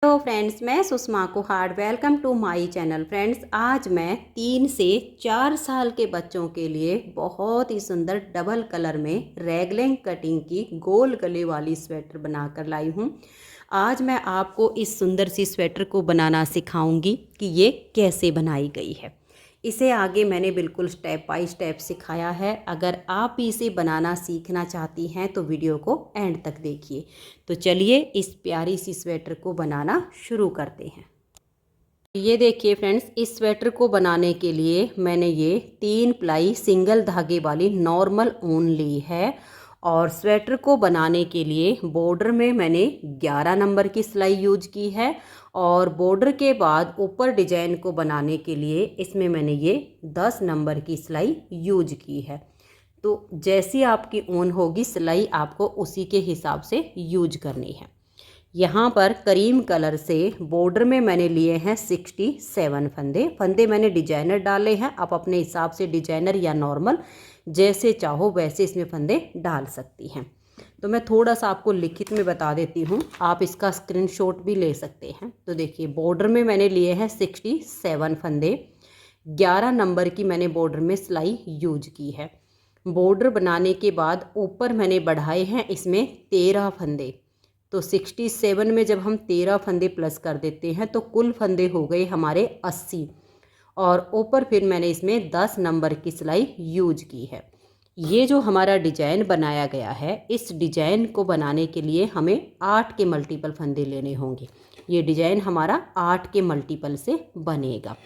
Hello friends, मैं Sushma Kuhad. Welcome to my channel. Friends, आज मैं 3 से 4 साल के बच्चों के लिए बहुत ही सुंदर डबल कलर में रैगलिंग कटिंग की गोल गले वाली स्वेटर बनाकर लाई हूँ। आज मैं आपको इस सुंदर सी स्वेटर को बनाना सिखाऊंगी कि ये कैसे बनाई गई है। इसे आगे मैंने बिल्कुल स्टेप बाय स्टेप सिखाया है। अगर आप भी इसे बनाना सीखना चाहती हैं तो वीडियो को एंड तक देखिए। तो चलिए इस प्यारी सी स्वेटर को बनाना शुरू करते हैं। ये देखिए फ्रेंड्स, इस स्वेटर को बनाने के लिए मैंने ये 3 प्लाई सिंगल धागे वाली नॉर्मल ऊन ली है। और स्वेटर को बनाने के लिए बॉर्डर में मैंने 11 नंबर की सिलाई यूज की है। और बॉर्डर के बाद ऊपर डिजाइन को बनाने के लिए इसमें मैंने ये 10 नंबर की सिलाई यूज की है। तो जैसी आपकी ऊन होगी सिलाई आपको उसी के हिसाब से यूज करनी है। यहाँ पर करीम कलर से बॉर्डर में मैंने लिए हैं 67 फंदे मैंने डिजाइनर डाले हैं। आप अपने हिसाब से डिजाइनर या नॉर्मल जैसे चाहो वैसे इसमें फंदे डाल सकती हैं। तो मैं थोड़ा सा आपको लिखित में बता देती हूँ, आप इसका स्क्रीनशॉट भी ले सकते हैं। तो देखिए, बॉर्डर में मैंने लिए हैं 67 फंदे, 11 नंबर की मैंने बॉर्डर में सिलाई यूज की है। बॉर्डर बनाने के बाद ऊपर मैंने बढ़ाए हैं इसमें 13 फंदे। तो 67 में जब हम 13 फंदे प्लस कर देते हैं तो कुल फंदे हो गए हमारे 80। और ऊपर फिर मैंने इसमें 10 नंबर की सिलाई यूज की है। ये जो हमारा डिजाइन बनाया गया है, इस डिजाइन को बनाने के लिए हमें 8 के मल्टीपल फंदे लेने होंगे। ये डिजाइन हमारा 8 के मल्टीपल से बनेगा।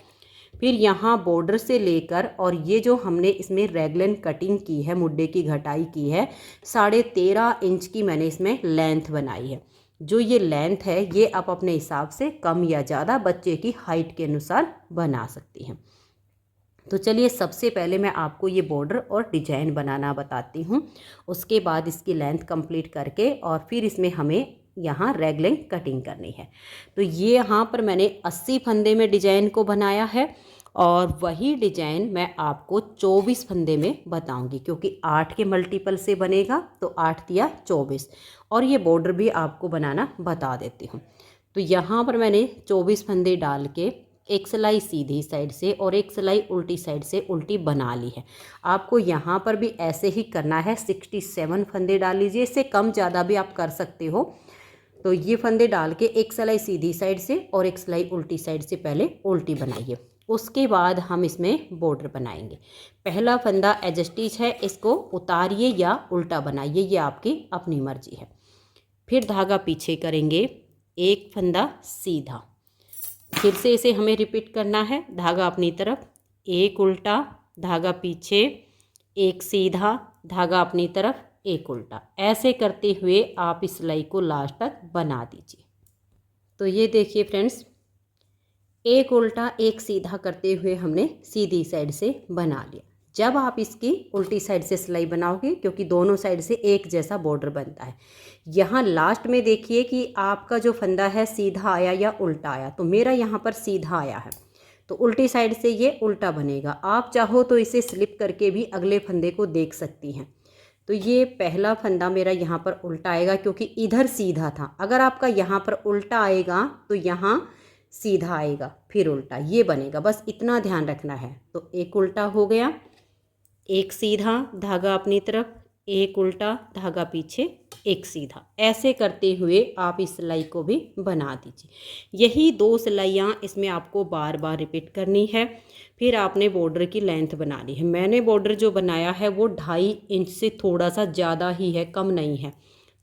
फिर यहाँ बॉर्डर से लेकर और ये जो हमने इसमें रैगलन कटिंग की है, मुड्डे की घटाई की है, 13.5 इंच की मैंने इसमें लेंथ बनाई है। जो ये लेंथ है ये आप अपने हिसाब से कम या ज़्यादा बच्चे की हाइट के अनुसार बना सकती हैं। तो चलिए, सबसे पहले मैं आपको ये बॉर्डर और डिजाइन बनाना बताती हूँ। उसके बाद इसकी लेंथ कंप्लीट करके और फिर इसमें हमें यहाँ रैगलिंग कटिंग करनी है। तो ये यहाँ पर मैंने 80 फंदे में डिजाइन को बनाया है। और वही डिजाइन मैं आपको 24 फंदे में बताऊंगी, क्योंकि 8 के मल्टीपल से बनेगा तो 8 दिया 24। और ये बॉर्डर भी आपको बनाना बता देती हूँ। तो यहाँ पर मैंने 24 फंदे डाल के एक सिलाई सीधी साइड से और एक सिलाई उल्टी साइड से उल्टी बना ली है। आपको यहाँ पर भी ऐसे ही करना है। 67 फंदे डाल लीजिए, इससे कम ज़्यादा भी आप कर सकते हो। तो ये फंदे डाल के एक सिलाई सीधी साइड से और एक सिलाई उल्टी साइड से पहले उल्टी बनाइए। उसके बाद हम इसमें बॉर्डर बनाएंगे। पहला फंदा एज स्टिच है, इसको उतारिए या उल्टा बनाइए, ये आपकी अपनी मर्जी है। फिर धागा पीछे करेंगे, एक फंदा सीधा, फिर से इसे हमें रिपीट करना है। धागा अपनी तरफ, एक उल्टा, धागा पीछे, एक सीधा, धागा अपनी तरफ, एक उल्टा। ऐसे करते हुए आप इस सिलाई को लास्ट तक बना दीजिए। तो ये देखिए फ्रेंड्स, एक उल्टा एक सीधा करते हुए हमने सीधी साइड से बना लिया। जब आप इसकी उल्टी साइड से सिलाई बनाओगे, क्योंकि दोनों साइड से एक जैसा बॉर्डर बनता है, यहाँ लास्ट में देखिए कि आपका जो फंदा है सीधा आया या उल्टा आया। तो मेरा यहाँ पर सीधा आया है, तो उल्टी साइड से ये उल्टा बनेगा। आप चाहो तो इसे स्लिप करके भी अगले फंदे को देख सकती हैं। तो ये पहला फंदा मेरा यहाँ पर उल्टा आएगा, क्योंकि इधर सीधा था। अगर आपका यहाँ पर उल्टा आएगा तो यहाँ सीधा आएगा, फिर उल्टा, ये बनेगा। बस इतना ध्यान रखना है। तो एक उल्टा हो गया, एक सीधा, धागा अपनी तरफ, एक उल्टा, धागा पीछे, एक सीधा। ऐसे करते हुए आप इस सिलाई को भी बना दीजिए। यही 2 सिलाइयाँ इसमें आपको बार बार रिपीट करनी है। फिर आपने बॉर्डर की लेंथ बना ली है। मैंने बॉर्डर जो बनाया है वो 2.5 इंच से थोड़ा सा ज़्यादा ही है, कम नहीं है।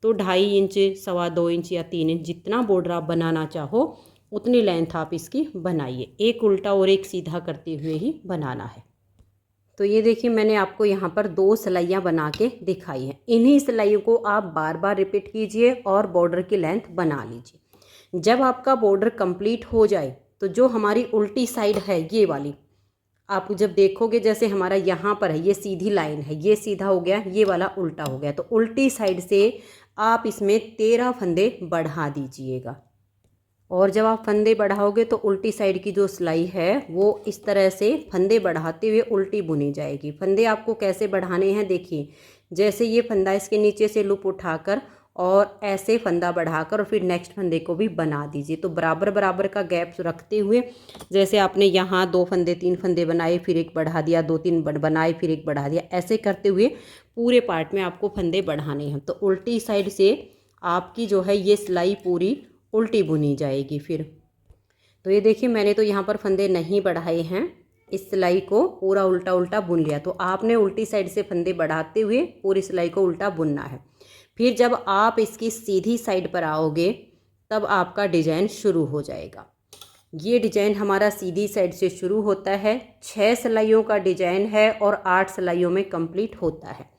तो 2.5 इंच, 2.25 इंच या 3 इंच, जितना बॉर्डर आप बनाना चाहो उतनी लेंथ आप इसकी बनाइए। एक उल्टा और एक सीधा करते हुए ही बनाना है। तो ये देखिए, मैंने आपको यहाँ पर 2 सिलाइयाँ बना के दिखाई हैं। इन्हीं सिलाइयों को आप बार बार रिपीट कीजिए और बॉर्डर की लेंथ बना लीजिए। जब आपका बॉर्डर कंप्लीट हो जाए तो जो हमारी उल्टी साइड है ये वाली, आप जब देखोगे जैसे हमारा यहाँ पर है ये सीधी लाइन है, ये सीधा हो गया, ये वाला उल्टा हो गया। तो उल्टी साइड से आप इसमें 13 फंदे बढ़ा दीजिएगा। और जब आप फंदे बढ़ाओगे तो उल्टी साइड की जो सिलाई है वो इस तरह से फंदे बढ़ाते हुए उल्टी बुनी जाएगी। फंदे आपको कैसे बढ़ाने हैं देखिए, जैसे ये फंदा इसके नीचे से लूप उठाकर और ऐसे फंदा बढ़ाकर और फिर नेक्स्ट फंदे को भी बना दीजिए। तो बराबर बराबर का गैप रखते हुए, जैसे आपने यहाँ 2 फंदे 3 फंदे बनाए, फिर एक बढ़ा दिया, 2-3 बनाए, फिर एक बढ़ा दिया, ऐसे करते हुए पूरे पार्ट में आपको फंदे बढ़ाने हैं। तो उल्टी साइड से आपकी जो है ये सिलाई पूरी उल्टी बुनी जाएगी। फिर तो ये देखिए मैंने तो यहाँ पर फंदे नहीं बढ़ाए हैं, इस सिलाई को पूरा उल्टा उल्टा बुन लिया। तो आपने उल्टी साइड से फंदे बढ़ाते हुए पूरी सिलाई को उल्टा बुनना है। फिर जब आप इसकी सीधी साइड पर आओगे तब आपका डिजाइन शुरू हो जाएगा। ये डिजाइन हमारा सीधी साइड से शुरू होता है, 6 सिलाइयों का डिजाइन है और 8 सिलाइयों में कंप्लीट होता है।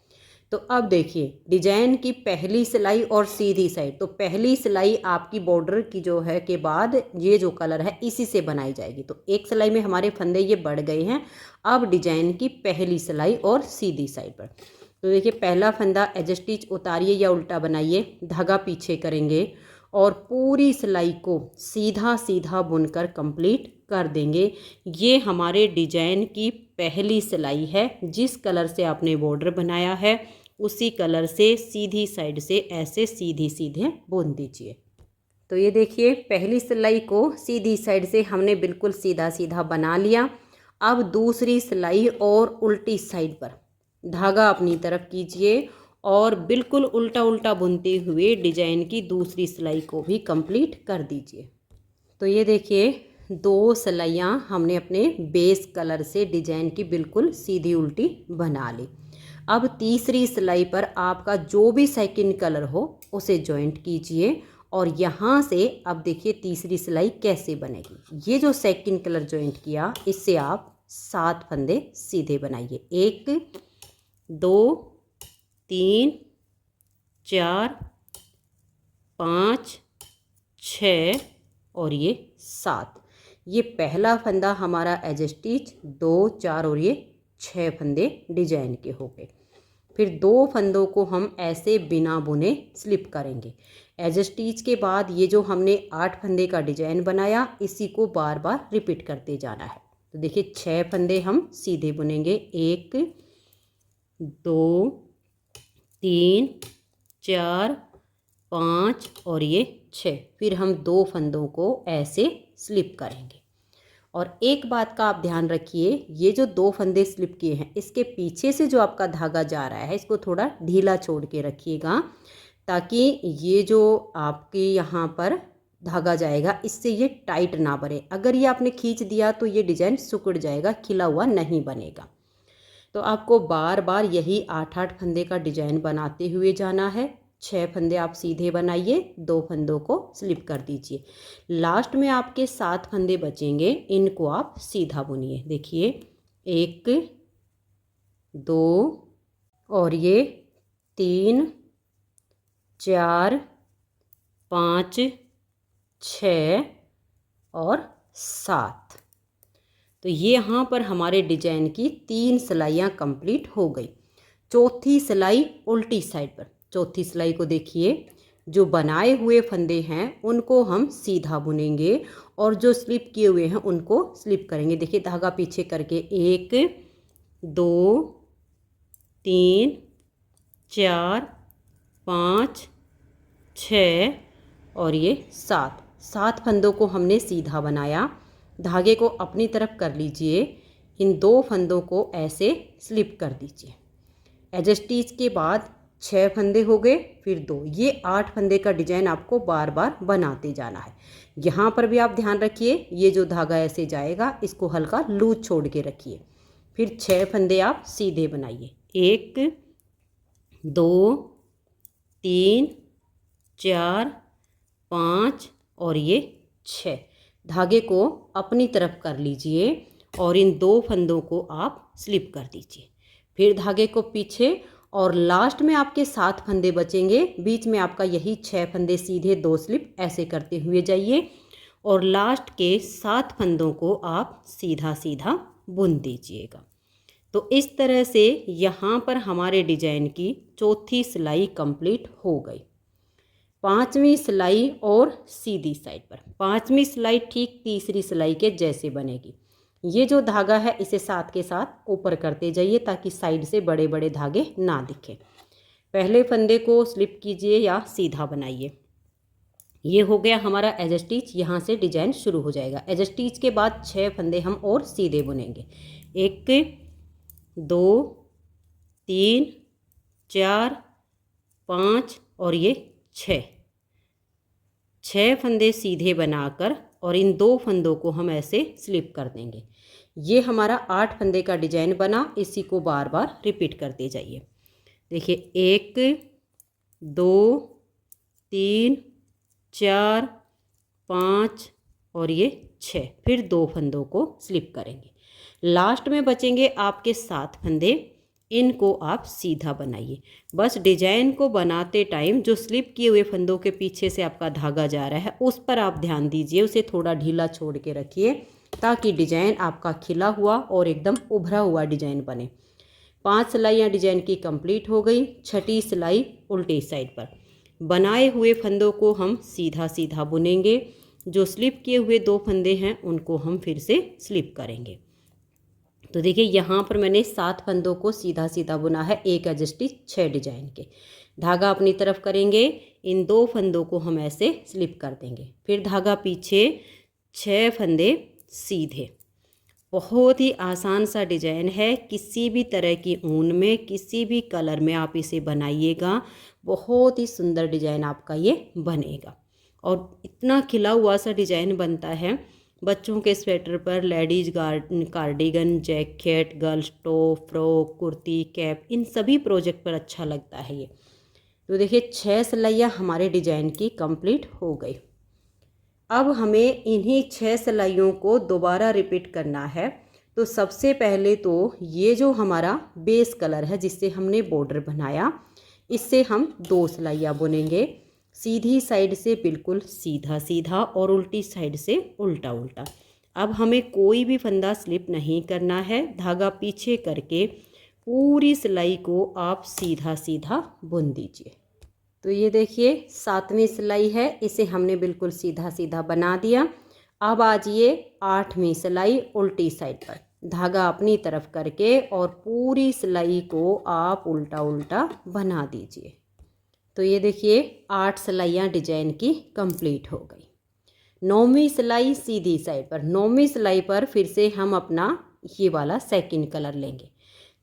तो अब देखिए डिजाइन की पहली सिलाई और सीधी साइड, तो पहली सिलाई आपकी बॉर्डर की जो है के बाद ये जो कलर है इसी से बनाई जाएगी। तो एक सिलाई में हमारे फंदे ये बढ़ गए हैं। अब डिजाइन की पहली सिलाई और सीधी साइड पर तो देखिए पहला फंदा एज स्टिच उतारिए या उल्टा बनाइए, धागा पीछे करेंगे और पूरी सिलाई को सीधा सीधा बुनकर कंप्लीट कर देंगे। ये हमारे डिजाइन की पहली सिलाई है। जिस कलर से आपने बॉर्डर बनाया है उसी कलर से सीधी साइड से ऐसे सीधी सीधे बुन दीजिए। तो ये देखिए पहली सिलाई को सीधी साइड से हमने बिल्कुल सीधा सीधा बना लिया। अब दूसरी सिलाई और उल्टी साइड पर धागा अपनी तरफ कीजिए और बिल्कुल उल्टा उल्टा बुनते हुए डिजाइन की दूसरी सिलाई को भी कंप्लीट कर दीजिए। तो ये देखिए 2 सिलाइयाँ हमने अपने बेस कलर से डिजाइन की बिल्कुल सीधी उल्टी बना ली। अब तीसरी सिलाई पर आपका जो भी सेकंड कलर हो उसे जॉइंट कीजिए और यहाँ से अब देखिए तीसरी सिलाई कैसे बनेगी। ये जो सेकंड कलर जॉइंट किया इससे आप 7 फंदे सीधे बनाइए। 1 2 3 4 5 6 और ये 7। ये पहला फंदा हमारा एज स्टिच, 2 4 और ये 6 फंदे डिजाइन के हो गए। फिर 2 फंदों को हम ऐसे बिना बुने स्लिप करेंगे। एज स्टिच के बाद ये जो हमने 8 फंदे का डिजाइन बनाया इसी को बार बार रिपीट करते जाना है। तो देखिए 6 फंदे हम सीधे बुनेंगे, 1 2 3 4 5 और ये 6। फिर हम 2 फंदों को ऐसे स्लिप करेंगे। और एक बात का आप ध्यान रखिए, ये जो 2 फंदे स्लिप किए हैं इसके पीछे से जो आपका धागा जा रहा है इसको थोड़ा ढीला छोड़ के रखिएगा, ताकि ये जो आपके यहाँ पर धागा जाएगा इससे ये टाइट ना बने। अगर ये आपने खींच दिया तो ये डिजाइन सिकुड़ जाएगा, खिला हुआ नहीं बनेगा। तो आपको बार बार यही 8-8 फंदे का डिजाइन बनाते हुए जाना है। 6 फंदे आप सीधे बनाइए, 2 फंदों को स्लिप कर दीजिए। लास्ट में आपके 7 फंदे बचेंगे, इनको आप सीधा बुनिए। देखिए 1 2 और ये 3 4 5 6 और 7। तो ये यहाँ पर हमारे डिजाइन की 3 सिलाइयाँ कंप्लीट हो गई। चौथी सिलाई उल्टी साइड पर, चौथी सिलाई को देखिए, जो बनाए हुए फंदे हैं उनको हम सीधा बुनेंगे और जो स्लिप किए हुए हैं उनको स्लिप करेंगे। देखिए धागा पीछे करके 1 2 3 4 5 6 और ये 7 फंदों को हमने सीधा बनाया। धागे को अपनी तरफ कर लीजिए, इन 2 फंदों को ऐसे स्लिप कर दीजिए। एज स्टिच के बाद 6 फंदे हो गए, फिर 2, ये 8 फंदे का डिजाइन आपको बार बार बनाते जाना है। यहाँ पर भी आप ध्यान रखिए, ये जो धागा ऐसे जाएगा इसको हल्का लूज छोड़ के रखिए। फिर 6 फंदे आप सीधे बनाइए, 1 2 3 4 5 और ये 6। धागे को अपनी तरफ कर लीजिए और इन 2 फंदों को आप स्लिप कर दीजिए। फिर धागे को पीछे और लास्ट में आपके 7 फंदे बचेंगे, बीच में आपका यही 6 फंदे सीधे 2 स्लिप ऐसे करते हुए जाइए और लास्ट के 7 फंदों को आप सीधा सीधा बुन दीजिएगा। तो इस तरह से यहाँ पर हमारे डिजाइन की चौथी सिलाई कंप्लीट हो गई। 5वीं सिलाई और सीधी साइड पर, 5वीं सिलाई ठीक तीसरी सिलाई के जैसे बनेगी। ये जो धागा है इसे साथ के साथ ऊपर करते जाइए ताकि साइड से बड़े बड़े धागे ना दिखें। पहले फंदे को स्लिप कीजिए या सीधा बनाइए। ये हो गया हमारा एज स्टिच। यहाँ से डिजाइन शुरू हो जाएगा। एज स्टिच के बाद 6 फंदे हम और सीधे बुनेंगे। 1 2 3 4 5 और ये 6 फंदे सीधे बनाकर और इन 2 फंदों को हम ऐसे स्लिप कर देंगे। ये हमारा 8 फंदे का डिजाइन बना। इसी को बार बार रिपीट करते जाइए। देखिए 1 2 3 4 5 और ये 6, फिर 2 फंदों को स्लिप करेंगे। लास्ट में बचेंगे आपके 7 फंदे। इनको आप सीधा बनाइए। बस डिजाइन को बनाते टाइम जो स्लिप किए हुए फंदों के पीछे से आपका धागा जा रहा है उस पर आप ध्यान दीजिए, उसे थोड़ा ढीला छोड़ के रखिए ताकि डिजाइन आपका खिला हुआ और एकदम उभरा हुआ डिजाइन बने। 5 सिलाइयाँ डिजाइन की कंप्लीट हो गई। 6ठी सिलाई उल्टी साइड पर। बनाए हुए फंदों को हम सीधा सीधा बुनेंगे। जो स्लिप किए हुए 2 फंदे हैं उनको हम फिर से स्लिप करेंगे। तो देखिए यहाँ पर मैंने 7 फंदों को सीधा सीधा बुना है। 1 एज स्टिच 6 डिजाइन के। धागा अपनी तरफ करेंगे। इन 2 फंदों को हम ऐसे स्लिप कर देंगे। फिर धागा पीछे, 6 फंदे सीधे। बहुत ही आसान सा डिजाइन है। किसी भी तरह की ऊन में, किसी भी कलर में आप इसे बनाइएगा, बहुत ही सुंदर डिजाइन आपका ये बनेगा। और इतना खिला हुआ सा डिजाइन बनता है। बच्चों के स्वेटर पर, ladies cardigan, jacket, girls top, frock, kurti, cap, इन सभी प्रोजेक्ट पर अच्छा लगता है ये। तो देखिए 6 सिलाइयाँ हमारे डिजाइन की कंप्लीट हो गई। अब हमें इन्हीं 6 सिलाइयों को दोबारा रिपीट करना है। तो सबसे पहले तो ये जो हमारा बेस कलर है जिससे हमने बॉर्डर बनाया, इससे हम 2 सिलाइयाँ बुनेंगे। सीधी साइड से बिल्कुल सीधा सीधा और उल्टी साइड से उल्टा उल्टा। अब हमें कोई भी फंदा स्लिप नहीं करना है। धागा पीछे करके पूरी सिलाई को आप सीधा सीधा बुन दीजिए। तो ये देखिए 7वीं सिलाई है, इसे हमने बिल्कुल सीधा सीधा बना दिया। अब आ जाइए 8वीं सिलाई उल्टी साइड पर। धागा अपनी तरफ करके और पूरी सिलाई को आप उल्टा उल्टा बना दीजिए। तो ये देखिए 8 सिलाइयाँ डिजाइन की कंप्लीट हो गई। 9वीं सिलाई सीधी साइड पर। 9वीं सिलाई पर फिर से हम अपना ये वाला सेकंड कलर लेंगे।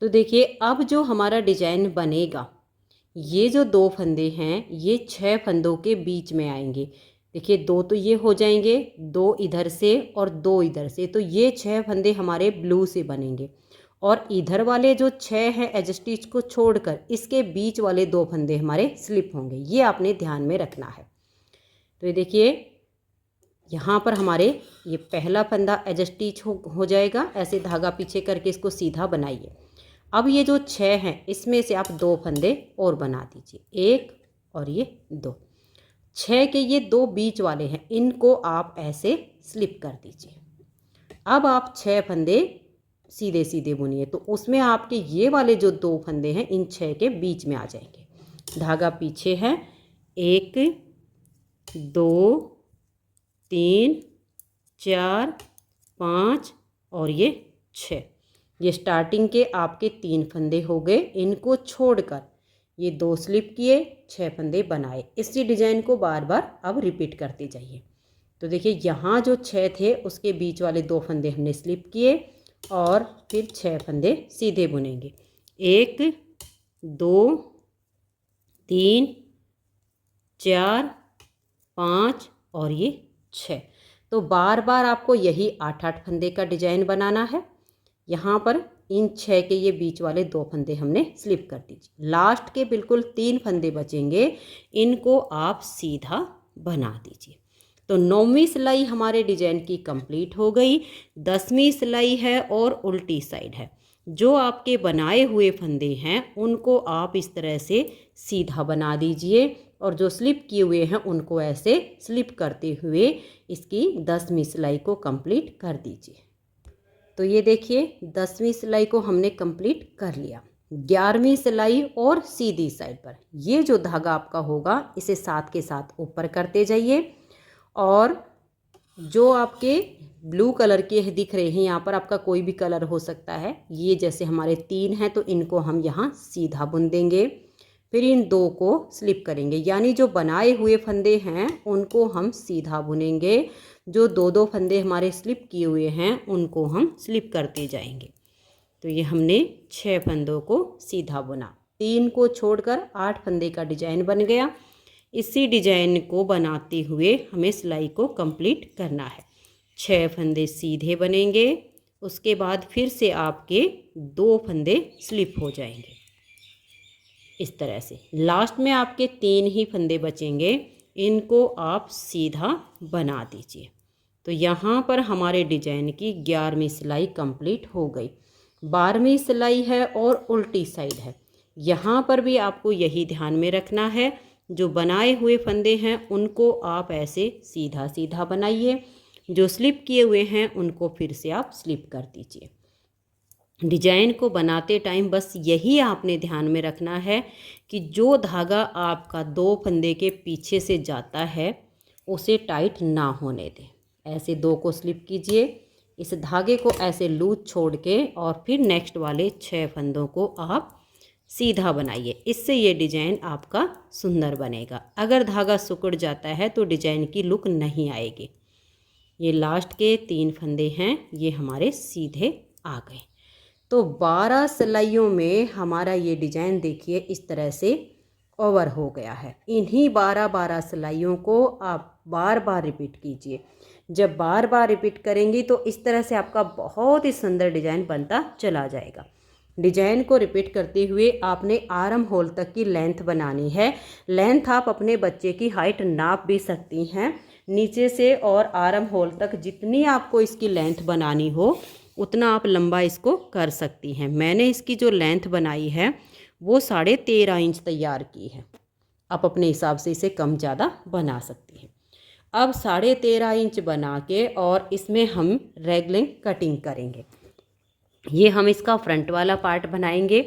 तो देखिए अब जो हमारा डिजाइन बनेगा, ये जो 2 फंदे हैं ये 6 फंदों के बीच में आएंगे। देखिए 2 तो ये हो जाएंगे, 2 इधर से और 2 इधर से, तो ये 6 फंदे हमारे ब्लू से बनेंगे। और इधर वाले जो 6 हैं एज स्टिच को छोड़कर इसके बीच वाले 2 फंदे हमारे स्लिप होंगे। ये आपने ध्यान में रखना है। तो ये देखिए यहाँ पर हमारे ये पहला फंदा एज स्टिच हो जाएगा। ऐसे धागा पीछे करके इसको सीधा बनाइए। अब ये जो 6 हैं इसमें से आप 2 फंदे और बना दीजिए, 1 और ये 2। 6 के ये 2 बीच वाले हैं, इनको आप ऐसे स्लिप कर दीजिए। अब आप 6 फंदे सीधे सीधे बुनिए, तो उसमें आपके ये वाले जो 2 फंदे हैं इन 6 के बीच में आ जाएंगे। धागा पीछे है, 1 2 3 4 5 और ये 6। ये स्टार्टिंग के आपके 3 फंदे हो गए। इनको छोड़कर ये 2 स्लिप किए, 6 फंदे बनाए। इसी डिजाइन को बार बार अब रिपीट करते जाइए। तो देखिए यहाँ जो 6 थे उसके बीच वाले 2 फंदे हमने स्लिप किए और फिर 6 फंदे सीधे बुनेंगे। 1 2 3 4 5 और ये 6। तो बार बार आपको यही 8-8 फंदे का डिजाइन बनाना है। यहाँ पर इन 6 के ये बीच वाले 2 फंदे हमने स्लिप कर दीजिए। लास्ट के बिल्कुल 3 फंदे बचेंगे, इनको आप सीधा बना दीजिए। तो 9वीं सिलाई हमारे डिजाइन की कंप्लीट हो गई। 10वीं सिलाई है और उल्टी साइड है। जो आपके बनाए हुए फंदे हैं उनको आप इस तरह से सीधा बना दीजिए और जो स्लिप किए हुए हैं उनको ऐसे स्लिप करते हुए इसकी 10वीं सिलाई को कंप्लीट कर दीजिए। तो ये देखिए 10वीं सिलाई को हमने कंप्लीट कर लिया। 11वीं सिलाई और सीधी साइड पर ये जो धागा आपका होगा इसे साथ के साथ ऊपर करते जाइए और जो आपके ब्लू कलर के दिख रहे हैं यहाँ पर आपका कोई भी कलर हो सकता है। ये जैसे हमारे 3 हैं तो इनको हम यहाँ सीधा बुन देंगे। फिर इन दो को स्लिप करेंगे, यानी जो बनाए हुए फंदे हैं उनको हम सीधा बुनेंगे, जो दो दो फंदे हमारे स्लिप किए हुए हैं उनको हम स्लिप करते जाएंगे। तो ये हमने 6 फंदों को सीधा बुना, 3 को छोड़कर 8 फंदे का डिजाइन बन गया। इसी डिजाइन को बनाते हुए हमें सिलाई को कंप्लीट करना है। 6 फंदे सीधे बनेंगे, उसके बाद फिर से आपके 2 फंदे स्लिप हो जाएंगे इस तरह से। लास्ट में आपके 3 ही फंदे बचेंगे, इनको आप सीधा बना दीजिए। तो यहाँ पर हमारे डिजाइन की 11वीं सिलाई कंप्लीट हो गई। 12वीं सिलाई है और उल्टी साइड है। यहाँ पर भी आपको यही ध्यान में रखना है, जो बनाए हुए फंदे हैं उनको आप ऐसे सीधा सीधा बनाइए, जो स्लिप किए हुए हैं उनको फिर से आप स्लिप कर दीजिए। डिजाइन को बनाते टाइम बस यही आपने ध्यान में रखना है कि जो धागा आपका 2 फंदे के पीछे से जाता है उसे टाइट ना होने दें। ऐसे 2 को स्लिप कीजिए, इस धागे को ऐसे लूज छोड़ के और फिर नेक्स्ट वाले 6 फंदों को आप सीधा बनाइए। इससे ये डिजाइन आपका सुंदर बनेगा। अगर धागा सिकुड़ जाता है तो डिजाइन की लुक नहीं आएगी। ये लास्ट के 3 फंदे हैं, ये हमारे सीधे आ गए। तो 12 सिलाइयों में हमारा ये डिजाइन देखिए इस तरह से ओवर हो गया है। इन्हीं 12 सिलाइयों को आप बार बार रिपीट कीजिए। जब बार बार रिपीट करेंगी तो इस तरह से आपका बहुत ही सुंदर डिजाइन बनता चला जाएगा। डिजाइन को रिपीट करते हुए आपने आर्म होल तक की लेंथ बनानी है। लेंथ आप अपने बच्चे की हाइट नाप भी सकती हैं नीचे से, और आर्म होल तक जितनी आपको इसकी लेंथ बनानी हो उतना आप लंबा इसको कर सकती हैं। मैंने इसकी जो लेंथ बनाई है वो 13.5 इंच तैयार की है। आप अपने हिसाब से इसे कम ज़्यादा बना सकती हैं। अब 13.5 इंच बना के और इसमें हम रेगलिंग कटिंग करेंगे। ये हम इसका फ्रंट वाला पार्ट बनाएंगे,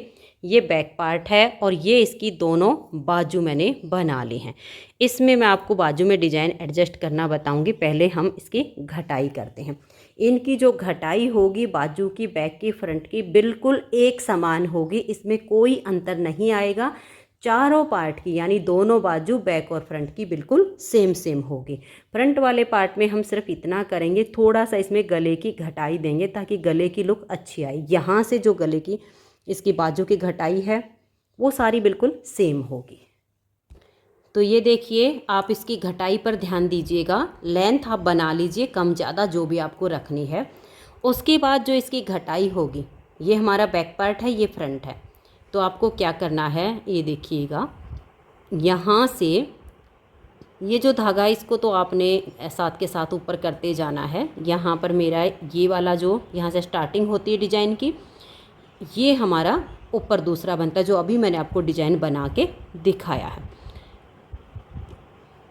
ये बैक पार्ट है, और ये इसकी दोनों बाजू मैंने बना ली हैं। इसमें मैं आपको बाजू में डिजाइन एडजस्ट करना बताऊंगी। पहले हम इसकी घटाई करते हैं। इनकी जो घटाई होगी बाजू की, बैक की, फ्रंट की, बिल्कुल एक समान होगी, इसमें कोई अंतर नहीं आएगा। चारों पार्ट की यानी दोनों बाजू बैक और फ्रंट की बिल्कुल सेम सेम होगी। फ्रंट वाले पार्ट में हम सिर्फ इतना करेंगे, थोड़ा सा इसमें गले की घटाई देंगे ताकि गले की लुक अच्छी आए। यहाँ से जो गले की इसकी बाजू की घटाई है वो सारी बिल्कुल सेम होगी। तो ये देखिए, आप इसकी घटाई पर ध्यान दीजिएगा। लेंथ आप बना लीजिए कम ज़्यादा जो भी आपको रखनी है। उसके बाद जो इसकी घटाई होगी, ये हमारा बैक पार्ट है, ये फ्रंट है। तो आपको क्या करना है, ये देखिएगा, यहाँ से ये जो धागा इसको तो आपने साथ के साथ ऊपर करते जाना है। यहाँ पर मेरा ये वाला जो यहाँ से स्टार्टिंग होती है डिजाइन की, ये हमारा ऊपर दूसरा बनता है जो अभी मैंने आपको डिजाइन बना के दिखाया है।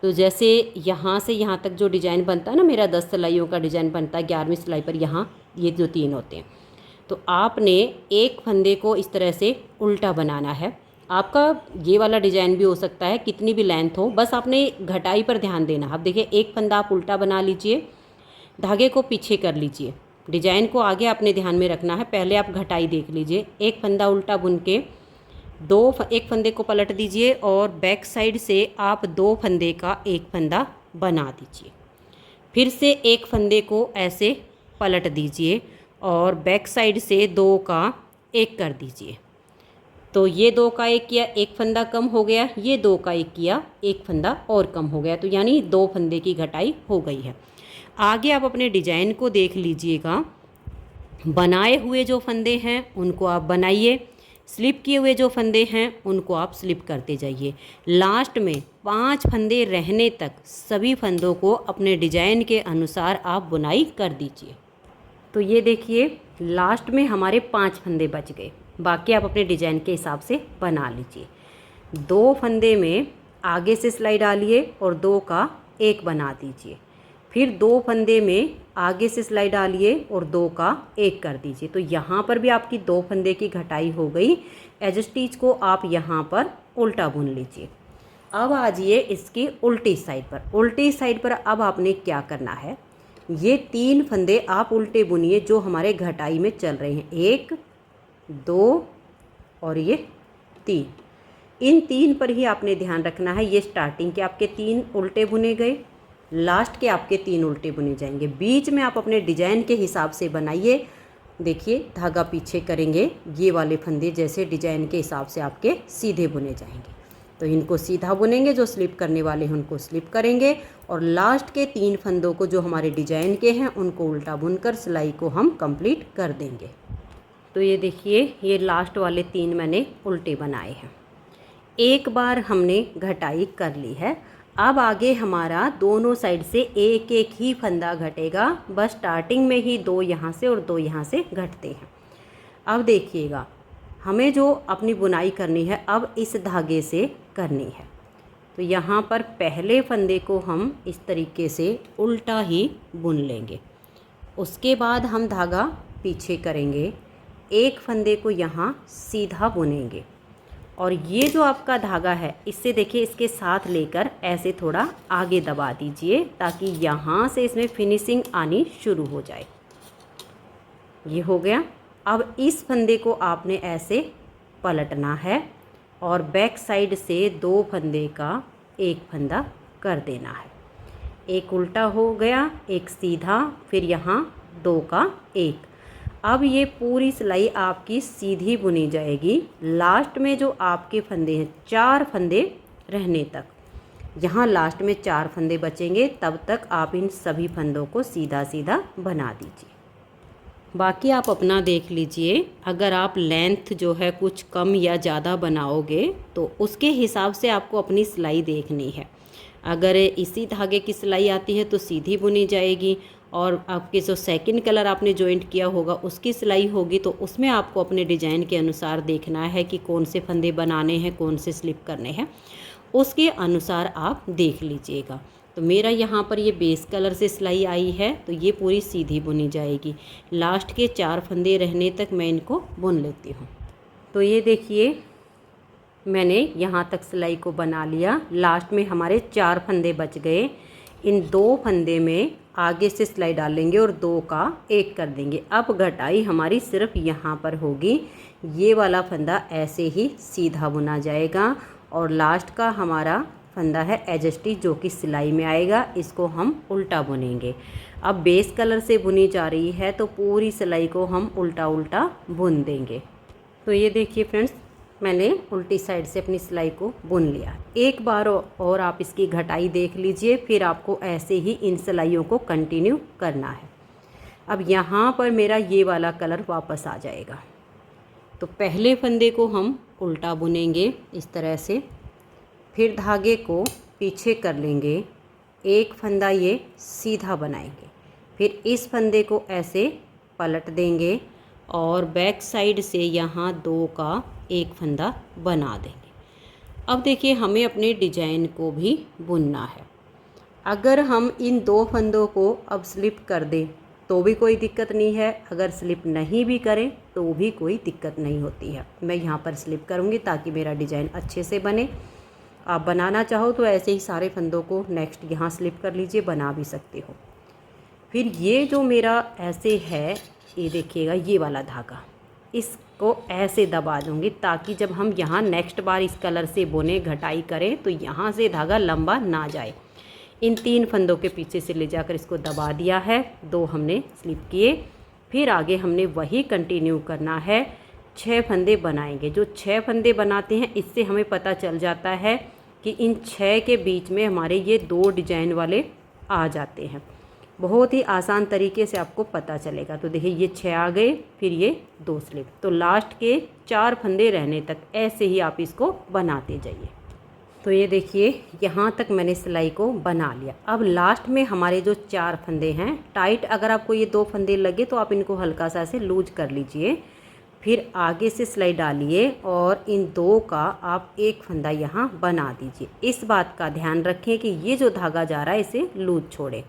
तो जैसे यहाँ से यहाँ तक जो डिजाइन बनता है ना, मेरा 10 सिलाइयों का डिजाइन बनता है। 11वीं सिलाई पर यहाँ ये जो 3 होते हैं, तो आपने एक फंदे को इस तरह से उल्टा बनाना है। आपका ये वाला डिजाइन भी हो सकता है, कितनी भी लेंथ हो, बस आपने घटाई पर ध्यान देना। अब देखिए, एक फंदा आप उल्टा बना लीजिए, धागे को पीछे कर लीजिए, डिजाइन को आगे आपने ध्यान में रखना है। पहले आप घटाई देख लीजिए। एक फंदा उल्टा बुन के एक फंदे को पलट दीजिए और बैक साइड से आप 2 फंदे का एक फंदा बना दीजिए। फिर से एक फंदे को ऐसे पलट दीजिए और बैक साइड से 2 का एक कर दीजिए। तो ये 2 का एक किया, एक फंदा कम हो गया, ये 2 का एक किया, एक फंदा और कम हो गया। तो यानी 2 फंदे की घटाई हो गई है। आगे आप अपने डिजाइन को देख लीजिएगा। बनाए हुए जो फंदे हैं उनको आप बनाइए, स्लिप किए हुए जो फंदे हैं उनको आप स्लिप करते जाइए। लास्ट में 5 फंदे रहने तक सभी फंदों को अपने डिजाइन के अनुसार आप बुनाई कर दीजिए। तो ये देखिए, लास्ट में हमारे 5 फंदे बच गए। बाकी आप अपने डिजाइन के हिसाब से बना लीजिए। 2 फंदे में आगे से सिलाई डालिए और 2 का एक बना दीजिए। फिर 2 फंदे में आगे से सिलाई डालिए और 2 का एक कर दीजिए। तो यहाँ पर भी आपकी 2 फंदे की घटाई हो गई। एज स्टिच को आप यहाँ पर उल्टा बुन लीजिए। अब आ जाइए इसकी उल्टी साइड पर। उल्टी साइड पर अब आपने क्या करना है, ये 3 फंदे आप उल्टे बुनिए जो हमारे घटाई में चल रहे हैं। 1 2 और ये 3। इन 3 पर ही आपने ध्यान रखना है। ये स्टार्टिंग के आपके 3 उल्टे बुने गए, लास्ट के आपके 3 उल्टे बुने जाएंगे। बीच में आप अपने डिजाइन के हिसाब से बनाइए। देखिए धागा पीछे करेंगे, ये वाले फंदे जैसे डिजाइन के हिसाब से आपके सीधे बुने जाएंगे। तो इनको सीधा बुनेंगे, जो स्लिप करने वाले हैं उनको स्लिप करेंगे, और लास्ट के 3 फंदों को जो हमारे डिजाइन के हैं उनको उल्टा बुनकर सिलाई को हम कंप्लीट कर देंगे। तो ये देखिए, ये लास्ट वाले 3 मैंने उल्टे बनाए हैं। एक बार हमने घटाई कर ली है। अब आगे हमारा दोनों साइड से एक एक ही फंदा घटेगा, बस स्टार्टिंग में ही 2 यहाँ से और 2 यहाँ से घटते हैं। अब देखिएगा, हमें जो अपनी बुनाई करनी है अब इस धागे से करनी है। तो यहाँ पर पहले फंदे को हम इस तरीके से उल्टा ही बुन लेंगे। उसके बाद हम धागा पीछे करेंगे, एक फंदे को यहाँ सीधा बुनेंगे, और ये जो आपका धागा है इससे देखिए इसके साथ लेकर ऐसे थोड़ा आगे दबा दीजिए, ताकि यहाँ से इसमें फिनिशिंग आनी शुरू हो जाए। ये हो गया। अब इस फंदे को आपने ऐसे पलटना है और बैक साइड से 2 फंदे का एक फंदा कर देना है। एक उल्टा हो गया, एक सीधा, फिर यहाँ 2 का एक। अब ये पूरी सिलाई आपकी सीधी बुनी जाएगी। लास्ट में जो आपके फंदे हैं 4 फंदे रहने तक, यहाँ लास्ट में 4 फंदे बचेंगे, तब तक आप इन सभी फंदों को सीधा सीधा बना दीजिए। बाकी आप अपना देख लीजिए। अगर आप लेंथ जो है कुछ कम या ज़्यादा बनाओगे तो उसके हिसाब से आपको अपनी सिलाई देखनी है। अगर इसी धागे की सिलाई आती है तो सीधी बुनी जाएगी, और आपके जो सेकंड कलर आपने जॉइंट किया होगा उसकी सिलाई होगी, तो उसमें आपको अपने डिज़ाइन के अनुसार देखना है कि कौन से फंदे बनाने हैं, कौन से स्लिप करने हैं, उसके अनुसार आप देख लीजिएगा। तो मेरा यहाँ पर ये बेस कलर से सिलाई आई है, तो ये पूरी सीधी बुनी जाएगी। लास्ट के 4 फंदे रहने तक मैं इनको बुन लेती हूँ। तो ये देखिए, मैंने यहाँ तक सिलाई को बना लिया। लास्ट में हमारे 4 फंदे बच गए। इन 2 फंदे में आगे से सिलाई डालेंगे और 2 का एक कर देंगे। अब घटाई हमारी सिर्फ यहाँ पर होगी। ये वाला फंदा ऐसे ही सीधा बुना जाएगा, और लास्ट का हमारा फंदा है एडजस्टी जो कि सिलाई में आएगा, इसको हम उल्टा बुनेंगे। अब बेस कलर से बुनी जा रही है तो पूरी सिलाई को हम उल्टा उल्टा बुन देंगे। तो ये देखिए फ्रेंड्स, मैंने उल्टी साइड से अपनी सिलाई को बुन लिया। एक बार और आप इसकी घटाई देख लीजिए, फिर आपको ऐसे ही इन सिलाइयों को कंटिन्यू करना है। अब यहाँ पर मेरा ये वाला कलर वापस आ जाएगा। तो पहले फंदे को हम उल्टा बुनेंगे इस तरह से, फिर धागे को पीछे कर लेंगे, एक फंदा ये सीधा बनाएंगे, फिर इस फंदे को ऐसे पलट देंगे और बैक साइड से यहाँ 2 का एक फंदा बना देंगे। अब देखिए, हमें अपने डिजाइन को भी बुनना है। अगर हम इन 2 फंदों को अब स्लिप कर दें तो भी कोई दिक्कत नहीं है, अगर स्लिप नहीं भी करें तो भी कोई दिक्कत नहीं होती है। मैं यहाँ पर स्लिप करूँगी ताकि मेरा डिज़ाइन अच्छे से बने। आप बनाना चाहो तो ऐसे ही सारे फंदों को नेक्स्ट यहाँ स्लिप कर लीजिए, बना भी सकते हो। फिर ये जो मेरा ऐसे है, ये देखिएगा, ये वाला धागा, इसको ऐसे दबा दूँगी ताकि जब हम यहाँ नेक्स्ट बार इस कलर से बुने घटाई करें तो यहाँ से धागा लंबा ना जाए। इन 3 फंदों के पीछे से ले जाकर इसको दबा दिया है, 2 हमने स्लिप किए। फिर आगे हमने वही कंटिन्यू करना है, 6 फंदे बनाएंगे। जो 6 फंदे बनाते हैं इससे हमें पता चल जाता है कि इन 6 के बीच में हमारे ये 2 डिजाइन वाले आ जाते हैं। बहुत ही आसान तरीके से आपको पता चलेगा। तो देखिए, ये 6 आ गए, फिर ये 2 स्लिप, तो लास्ट के 4 फंदे रहने तक ऐसे ही आप इसको बनाते जाइए। तो ये देखिए, यहाँ तक मैंने सिलाई को बना लिया। अब लास्ट में हमारे जो 4 फंदे हैं टाइट, अगर आपको ये 2 फंदे लगे तो आप इनको हल्का सा ऐसे लूज कर लीजिए, फिर आगे से सिलाई डालिए और इन 2 का आप एक फंदा यहाँ बना दीजिए। इस बात का ध्यान रखें कि ये जो धागा जा रहा है इसे लूज छोड़े।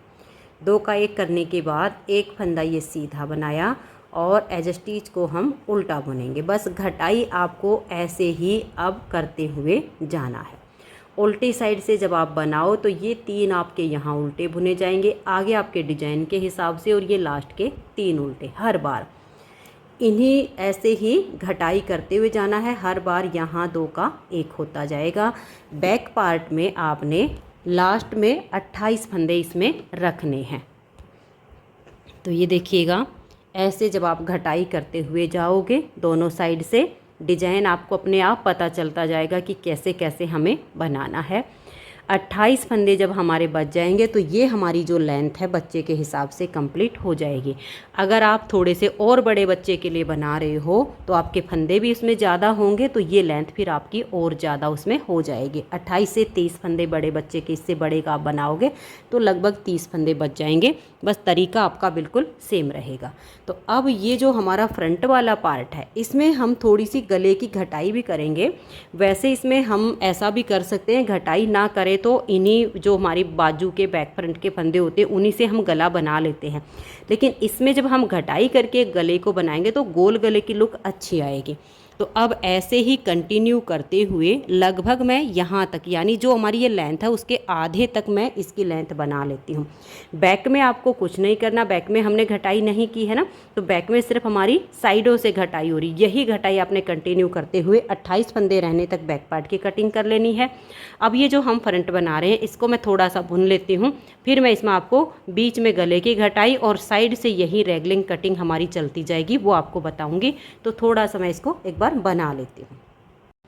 2 का एक करने के बाद एक फंदा ये सीधा बनाया और एज स्टिच को हम उल्टा बुनेंगे। बस घटाई आपको ऐसे ही अब करते हुए जाना है। उल्टी साइड से जब आप बनाओ तो ये 3 आपके यहाँ उल्टे बुने जाएंगे, आगे आपके डिजाइन के हिसाब से, और ये लास्ट के 3 उल्टे हर बार। इन्हीं ऐसे ही घटाई करते हुए जाना है। हर बार यहाँ 2 का 1 होता जाएगा। बैक पार्ट में आपने लास्ट में 28 फंदे इसमें रखने हैं। तो ये देखिएगा, ऐसे जब आप घटाई करते हुए जाओगे दोनों साइड से, डिजाइन आपको अपने आप पता चलता जाएगा कि कैसे कैसे हमें बनाना है। 28 फंदे जब हमारे बच जाएंगे तो ये हमारी जो लेंथ है बच्चे के हिसाब से कंप्लीट हो जाएगी। अगर आप थोड़े से और बड़े बच्चे के लिए बना रहे हो तो आपके फंदे भी उसमें ज़्यादा होंगे, तो ये लेंथ फिर आपकी और ज़्यादा उसमें हो जाएगी। 28 से 30 फंदे बड़े बच्चे के, इससे बड़े का आप बनाओगे तो लगभग 30 फंदे बच जाएंगे। बस तरीका आपका बिल्कुल सेम रहेगा। तो अब ये जो हमारा फ्रंट वाला पार्ट है इसमें हम थोड़ी सी गले की घटाई भी करेंगे। वैसे इसमें हम ऐसा भी कर सकते हैं, घटाई ना करें तो इन्हीं जो हमारी बाजू के बैक फ्रंट के फंदे होते हैं उन्हीं से हम गला बना लेते हैं। लेकिन इसमें जब हम घटाई करके गले को बनाएंगे तो गोल गले की लुक अच्छी आएगी। तो अब ऐसे ही कंटिन्यू करते हुए लगभग मैं यहाँ तक, यानी जो हमारी ये लेंथ है उसके आधे तक मैं इसकी लेंथ बना लेती हूँ। बैक में आपको कुछ नहीं करना, बैक में हमने घटाई नहीं की है ना, तो बैक में सिर्फ हमारी साइडों से घटाई हो रही। यही घटाई आपने कंटिन्यू करते हुए 28 फंदे रहने तक बैक पार्ट की कटिंग कर लेनी है। अब ये जो हम फ्रंट बना रहे हैं इसको मैं थोड़ा सा भून लेती हूँ, फिर मैं इसमें आपको बीच में गले की घटाई और साइड से यही रेगलिंग कटिंग हमारी चलती जाएगी वो आपको बताऊँगी। तो थोड़ा सा मैं इसको एक बार बना लेती हूँ।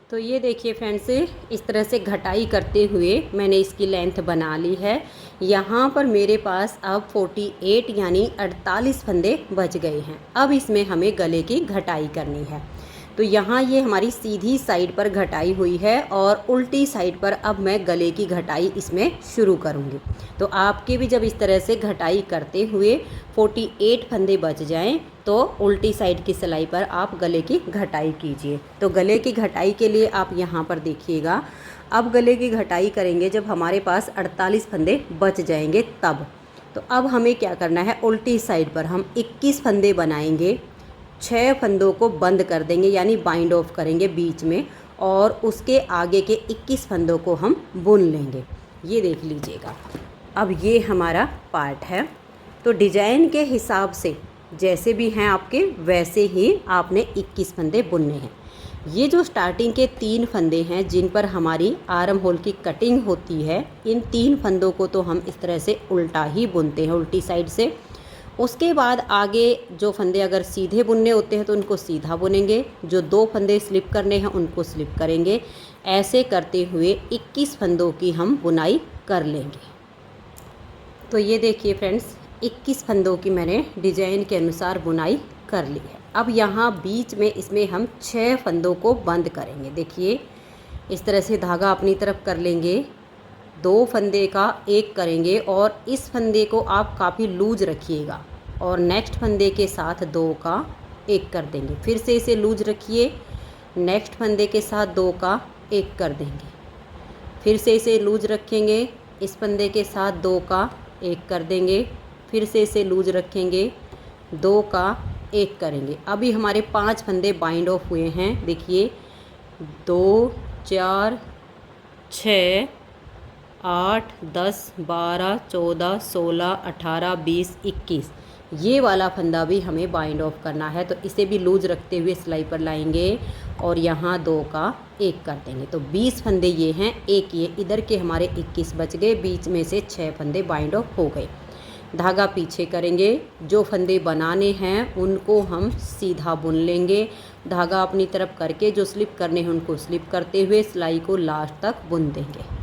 तो ये देखिए फ्रेंड्स, इस तरह से घटाई करते हुए मैंने इसकी लेंथ बना ली है। यहाँ पर मेरे पास अब 48 यानी 48 फंदे बच गए हैं। अब इसमें हमें गले की घटाई करनी है। तो यहाँ ये हमारी सीधी साइड पर घटाई हुई है और उल्टी साइड पर अब मैं गले की घटाई इसमें शुरू करूँगी। तो आपके भी जब इस तरह से घटाई करते हुए 48 फंदे बच जाएं तो उल्टी साइड की सिलाई पर आप गले की घटाई कीजिए। तो गले की घटाई के लिए आप यहाँ पर देखिएगा, अब गले की घटाई करेंगे जब हमारे पास 48 फंदे बच जाएंगे तब। तो अब हमें क्या करना है, उल्टी साइड पर हम 21 फंदे बनाएंगे, 6 फंदों को बंद कर देंगे यानी बाइंड ऑफ करेंगे बीच में, और उसके आगे के 21 फंदों को हम बुन लेंगे। ये देख लीजिएगा, अब ये हमारा पार्ट है। तो डिजाइन के हिसाब से जैसे भी हैं आपके वैसे ही आपने 21 फंदे बुनने हैं। ये जो स्टार्टिंग के 3 फंदे हैं जिन पर हमारी आर्म होल की कटिंग होती है, इन 3 फंदों को तो हम इस तरह से उल्टा ही बुनते हैं, उल्टी साइड से। उसके बाद आगे जो फंदे अगर सीधे बुनने होते हैं तो उनको सीधा बुनेंगे, जो 2 फंदे स्लिप करने हैं उनको स्लिप करेंगे। ऐसे करते हुए 21 फंदों की हम बुनाई कर लेंगे। तो ये देखिए फ्रेंड्स, 21 फंदों की मैंने डिजाइन के अनुसार बुनाई कर ली है। अब यहाँ बीच में इसमें हम 6 फंदों को बंद करेंगे। देखिए इस तरह से धागा अपनी तरफ कर लेंगे, 2 फंदे का 1 करेंगे और इस फंदे को आप काफ़ी लूज रखिएगा और नेक्स्ट फंदे के साथ 2 का 1 कर देंगे। फिर से इसे लूज रखिए, नेक्स्ट फंदे के साथ 2 का 1 कर देंगे। फिर से इसे लूज रखेंगे, इस फंदे के साथ 2 का 1 कर देंगे। फिर से इसे लूज रखेंगे, 2 का 1 करेंगे। अभी हमारे 5 फंदे बाइंड ऑफ हुए हैं। देखिए 2 4 6 8 10 12 14 16 18 20 21, ये वाला फंदा भी हमें बाइंड ऑफ करना है। तो इसे भी लूज रखते हुए सिलाई पर लाएंगे और यहाँ 2 का 1 कर देंगे। तो 20 फंदे ये हैं, एक ये इधर के हमारे 21 बच गए, बीच में से 6 फंदे बाइंड ऑफ हो गए। धागा पीछे करेंगे, जो फंदे बनाने हैं उनको हम सीधा बुन लेंगे। धागा अपनी तरफ करके जो स्लिप करने हैं उनको स्लिप करते हुए सिलाई को लास्ट तक बुन देंगे।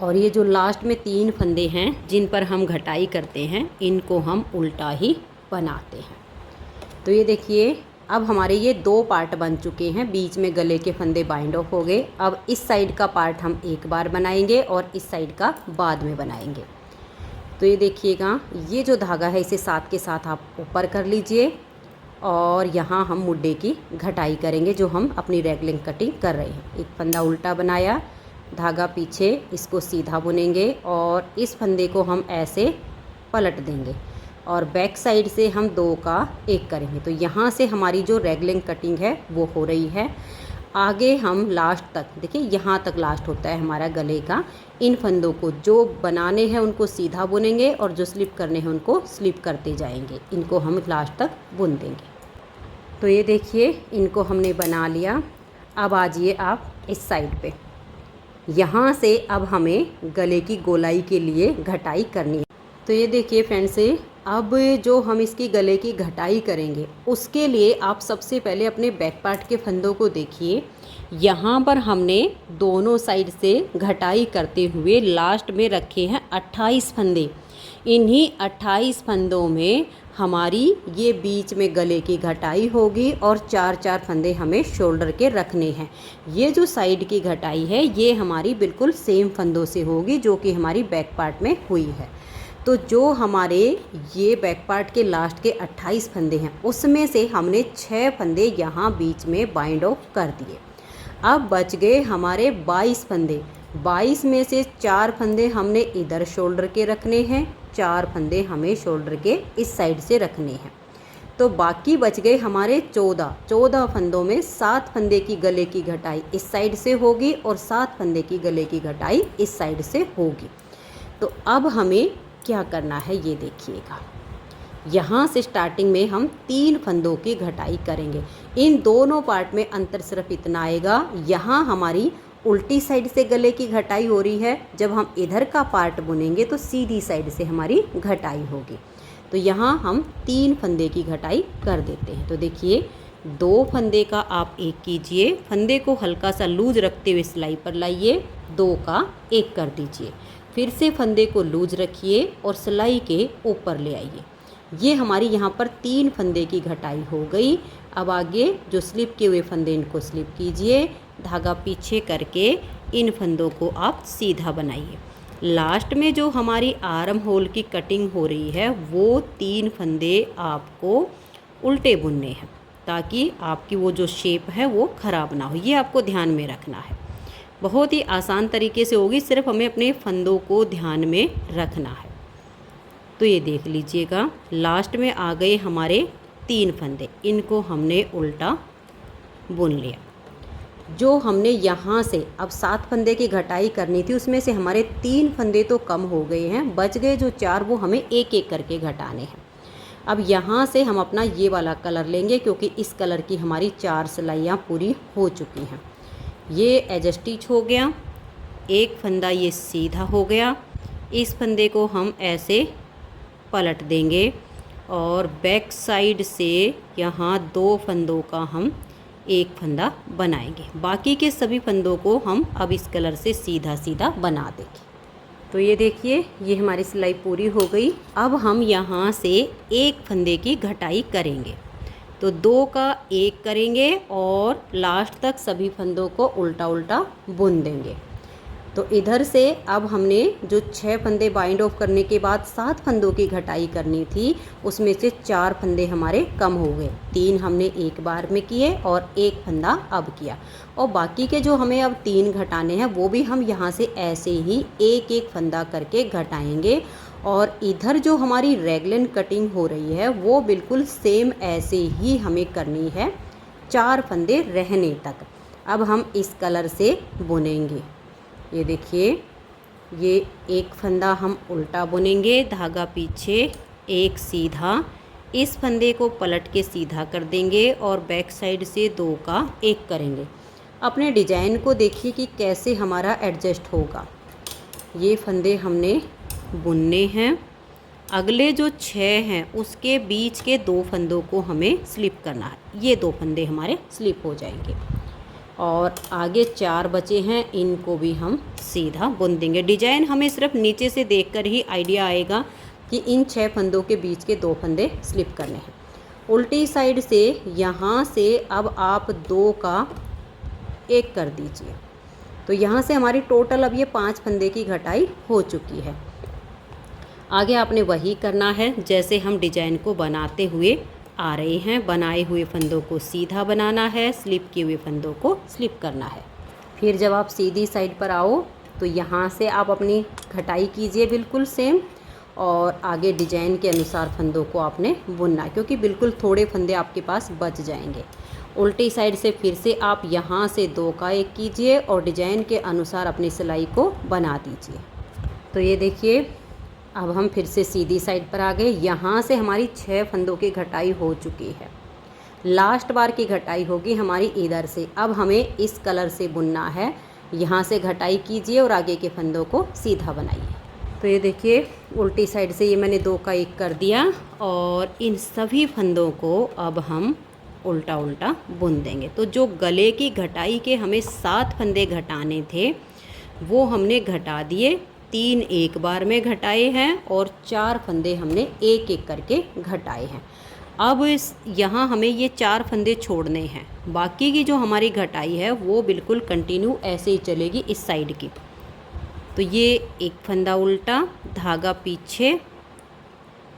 और ये जो लास्ट में 3 फंदे हैं जिन पर हम घटाई करते हैं इनको हम उल्टा ही बनाते हैं। तो ये देखिए, अब हमारे ये 2 पार्ट बन चुके हैं, बीच में गले के फंदे बाइंड ऑफ हो गए। अब इस साइड का पार्ट हम एक बार बनाएंगे और इस साइड का बाद में बनाएंगे। तो ये देखिएगा, ये जो धागा है इसे साथ के साथ आप ऊपर कर लीजिए और यहाँ हम मुड्डे की घटाई करेंगे जो हम अपनी रेगलिंग कटिंग कर रहे हैं। एक फंदा उल्टा बनाया, धागा पीछे, इसको सीधा बुनेंगे और इस फंदे को हम ऐसे पलट देंगे और बैक साइड से हम 2 का 1 करेंगे। तो यहाँ से हमारी जो रेगलिंग कटिंग है वो हो रही है। आगे हम लास्ट तक, देखिए यहाँ तक लास्ट होता है हमारा गले का। इन फंदों को जो बनाने हैं उनको सीधा बुनेंगे और जो स्लिप करने हैं उनको स्लिप करते जाएंगे। इनको हम लास्ट तक बुन देंगे। तो ये देखिए इनको हमने बना लिया। अब आजिए आप इस साइड पे, यहाँ से अब हमें गले की गोलाई के लिए घटाई करनी है। तो ये देखिए फ्रेंड्स, अब जो हम इसकी गले की घटाई करेंगे उसके लिए आप सबसे पहले अपने बैक पार्ट के फंदों को देखिए। यहाँ पर हमने दोनों साइड से घटाई करते हुए लास्ट में रखे हैं 28 फंदे। इन्हीं 28 फंदों में हमारी ये बीच में गले की घटाई होगी और 4-4 फंदे हमें शोल्डर के रखने हैं। ये जो साइड की घटाई है ये हमारी बिल्कुल सेम फंदों से होगी जो कि हमारी बैक पार्ट में हुई है। तो जो हमारे ये बैक पार्ट के लास्ट के 28 फंदे हैं उसमें से हमने 6 फंदे यहाँ बीच में बाइंड ऑफ कर दिए। अब बच गए हमारे 22 फंदे। 22 में से 4 फंदे हमने इधर शोल्डर के रखने हैं, 4 फंदे हमें शोल्डर के इस साइड से रखने हैं। तो बाकी बच गए हमारे 14 फंदों में 7 फंदे की गले की घटाई इस साइड से होगी और 7 फंदे की गले की घटाई इस साइड से होगी। तो अब हमें क्या करना है ये देखिएगा। यहाँ से स्टार्टिंग में हम 3 फंदों की घटाई करेंगे। इन दोनों पार्ट में अंतर सिर्फ इतना आएगा, यहाँ हमारी उल्टी साइड से गले की घटाई हो रही है, जब हम इधर का पार्ट बुनेंगे तो सीधी साइड से हमारी घटाई होगी। तो यहाँ हम 3 फंदे की घटाई कर देते हैं। तो देखिए 2 फंदे का आप एक कीजिए, फंदे को हल्का सा लूज रखते हुए सिलाई पर लाइए, 2 का एक कर दीजिए, फिर से फंदे को लूज रखिए और सिलाई के ऊपर ले आइए। ये हमारी यहाँ पर 3 फंदे की घटाई हो गई। अब आगे जो स्लिप किए हुए फंदे इनको स्लिप कीजिए, धागा पीछे करके इन फंदों को आप सीधा बनाइए। लास्ट में जो हमारी आर्म होल की कटिंग हो रही है वो 3 फंदे आपको उल्टे बुनने हैं ताकि आपकी वो जो शेप है वो ख़राब ना हो। ये आपको ध्यान में रखना है। बहुत ही आसान तरीके से होगी, सिर्फ हमें अपने फंदों को ध्यान में रखना है। तो ये देख लीजिएगा लास्ट में आ गए हमारे 3 फंदे, इनको हमने उल्टा बुन लिया। जो हमने यहाँ से अब 7 फंदे की घटाई करनी थी उसमें से हमारे 3 फंदे तो कम हो गए हैं, बच गए जो 4 वो हमें एक एक करके घटाने हैं। अब यहाँ से हम अपना ये वाला कलर लेंगे क्योंकि इस कलर की हमारी 4 सिलाइयाँ पूरी हो चुकी हैं। ये एज स्टिच हो गया, एक फंदा ये सीधा हो गया। इस फंदे को हम ऐसे पलट देंगे और बैक साइड से यहाँ 2 फंदों का हम एक फंदा बनाएंगे। बाकी के सभी फंदों को हम अब इस कलर से सीधा सीधा बना देंगे। तो ये देखिए ये हमारी सिलाई पूरी हो गई। अब हम यहाँ से एक फंदे की घटाई करेंगे, तो 2 का एक करेंगे और लास्ट तक सभी फंदों को उल्टा उल्टा बुन देंगे। तो इधर से अब हमने जो 6 फंदे बाइंड ऑफ करने के बाद 7 फंदों की घटाई करनी थी उसमें से 4 फंदे हमारे कम हो गए। 3 हमने एक बार में किए और एक फंदा अब किया, और बाकी के जो हमें अब 3 घटाने हैं वो भी हम यहाँ से ऐसे ही एक एक फंदा करके घटाएंगे। और इधर जो हमारी रैगलन कटिंग हो रही है वो बिल्कुल सेम ऐसे ही हमें करनी है, 4 फंदे रहने तक। अब हम इस कलर से बुनेंगे। ये देखिए ये एक फंदा हम उल्टा बुनेंगे, धागा पीछे एक सीधा, इस फंदे को पलट के सीधा कर देंगे और बैक साइड से 2 का एक करेंगे। अपने डिजाइन को देखिए कि कैसे हमारा एडजस्ट होगा। ये फंदे हमने बुनने हैं। अगले जो 6 हैं उसके बीच के 2 फंदों को हमें स्लिप करना है। ये 2 फंदे हमारे स्लिप हो जाएंगे और आगे 4 बचे हैं, इनको भी हम सीधा बुन देंगे। डिजाइन हमें सिर्फ नीचे से देखकर ही आइडिया आएगा कि इन 6 फंदों के बीच के 2 फंदे स्लिप करने हैं। उल्टी साइड से यहाँ से अब आप 2 का एक कर दीजिए। तो यहाँ से हमारी टोटल अब ये 5 फंदे की घटाई हो चुकी है। आगे आपने वही करना है जैसे हम डिजाइन को बनाते हुए आ रहे हैं। बनाए हुए फंदों को सीधा बनाना है, स्लिप किए हुए फंदों को स्लिप करना है। फिर जब आप सीधी साइड पर आओ तो यहाँ से आप अपनी घटाई कीजिए बिल्कुल सेम, और आगे डिजाइन के अनुसार फंदों को आपने बुनना है क्योंकि बिल्कुल थोड़े फंदे आपके पास बच जाएंगे। उल्टी साइड से फिर से आप यहाँ से 2 का एक कीजिए और डिजाइन के अनुसार अपनी सिलाई को बना दीजिए। तो ये देखिए अब हम फिर से सीधी साइड पर आ गए। यहाँ से हमारी 6 फंदों की घटाई हो चुकी है। लास्ट बार की घटाई होगी हमारी इधर से। अब हमें इस कलर से बुनना है, यहाँ से घटाई कीजिए और आगे के फंदों को सीधा बनाइए। तो ये देखिए उल्टी साइड से ये मैंने 2 का 1 कर दिया और इन सभी फंदों को अब हम उल्टा उल्टा बुन देंगे। तो जो गले की घटाई के हमें 7 फंदे घटाने थे वो हमने घटा दिए, 3 एक बार में घटाए हैं और 4 फंदे हमने एक एक करके घटाए हैं। अब यहाँ हमें ये 4 फंदे छोड़ने हैं, बाकी की जो हमारी घटाई है वो बिल्कुल कंटिन्यू ऐसे ही चलेगी इस साइड की। तो ये एक फंदा उल्टा, धागा पीछे,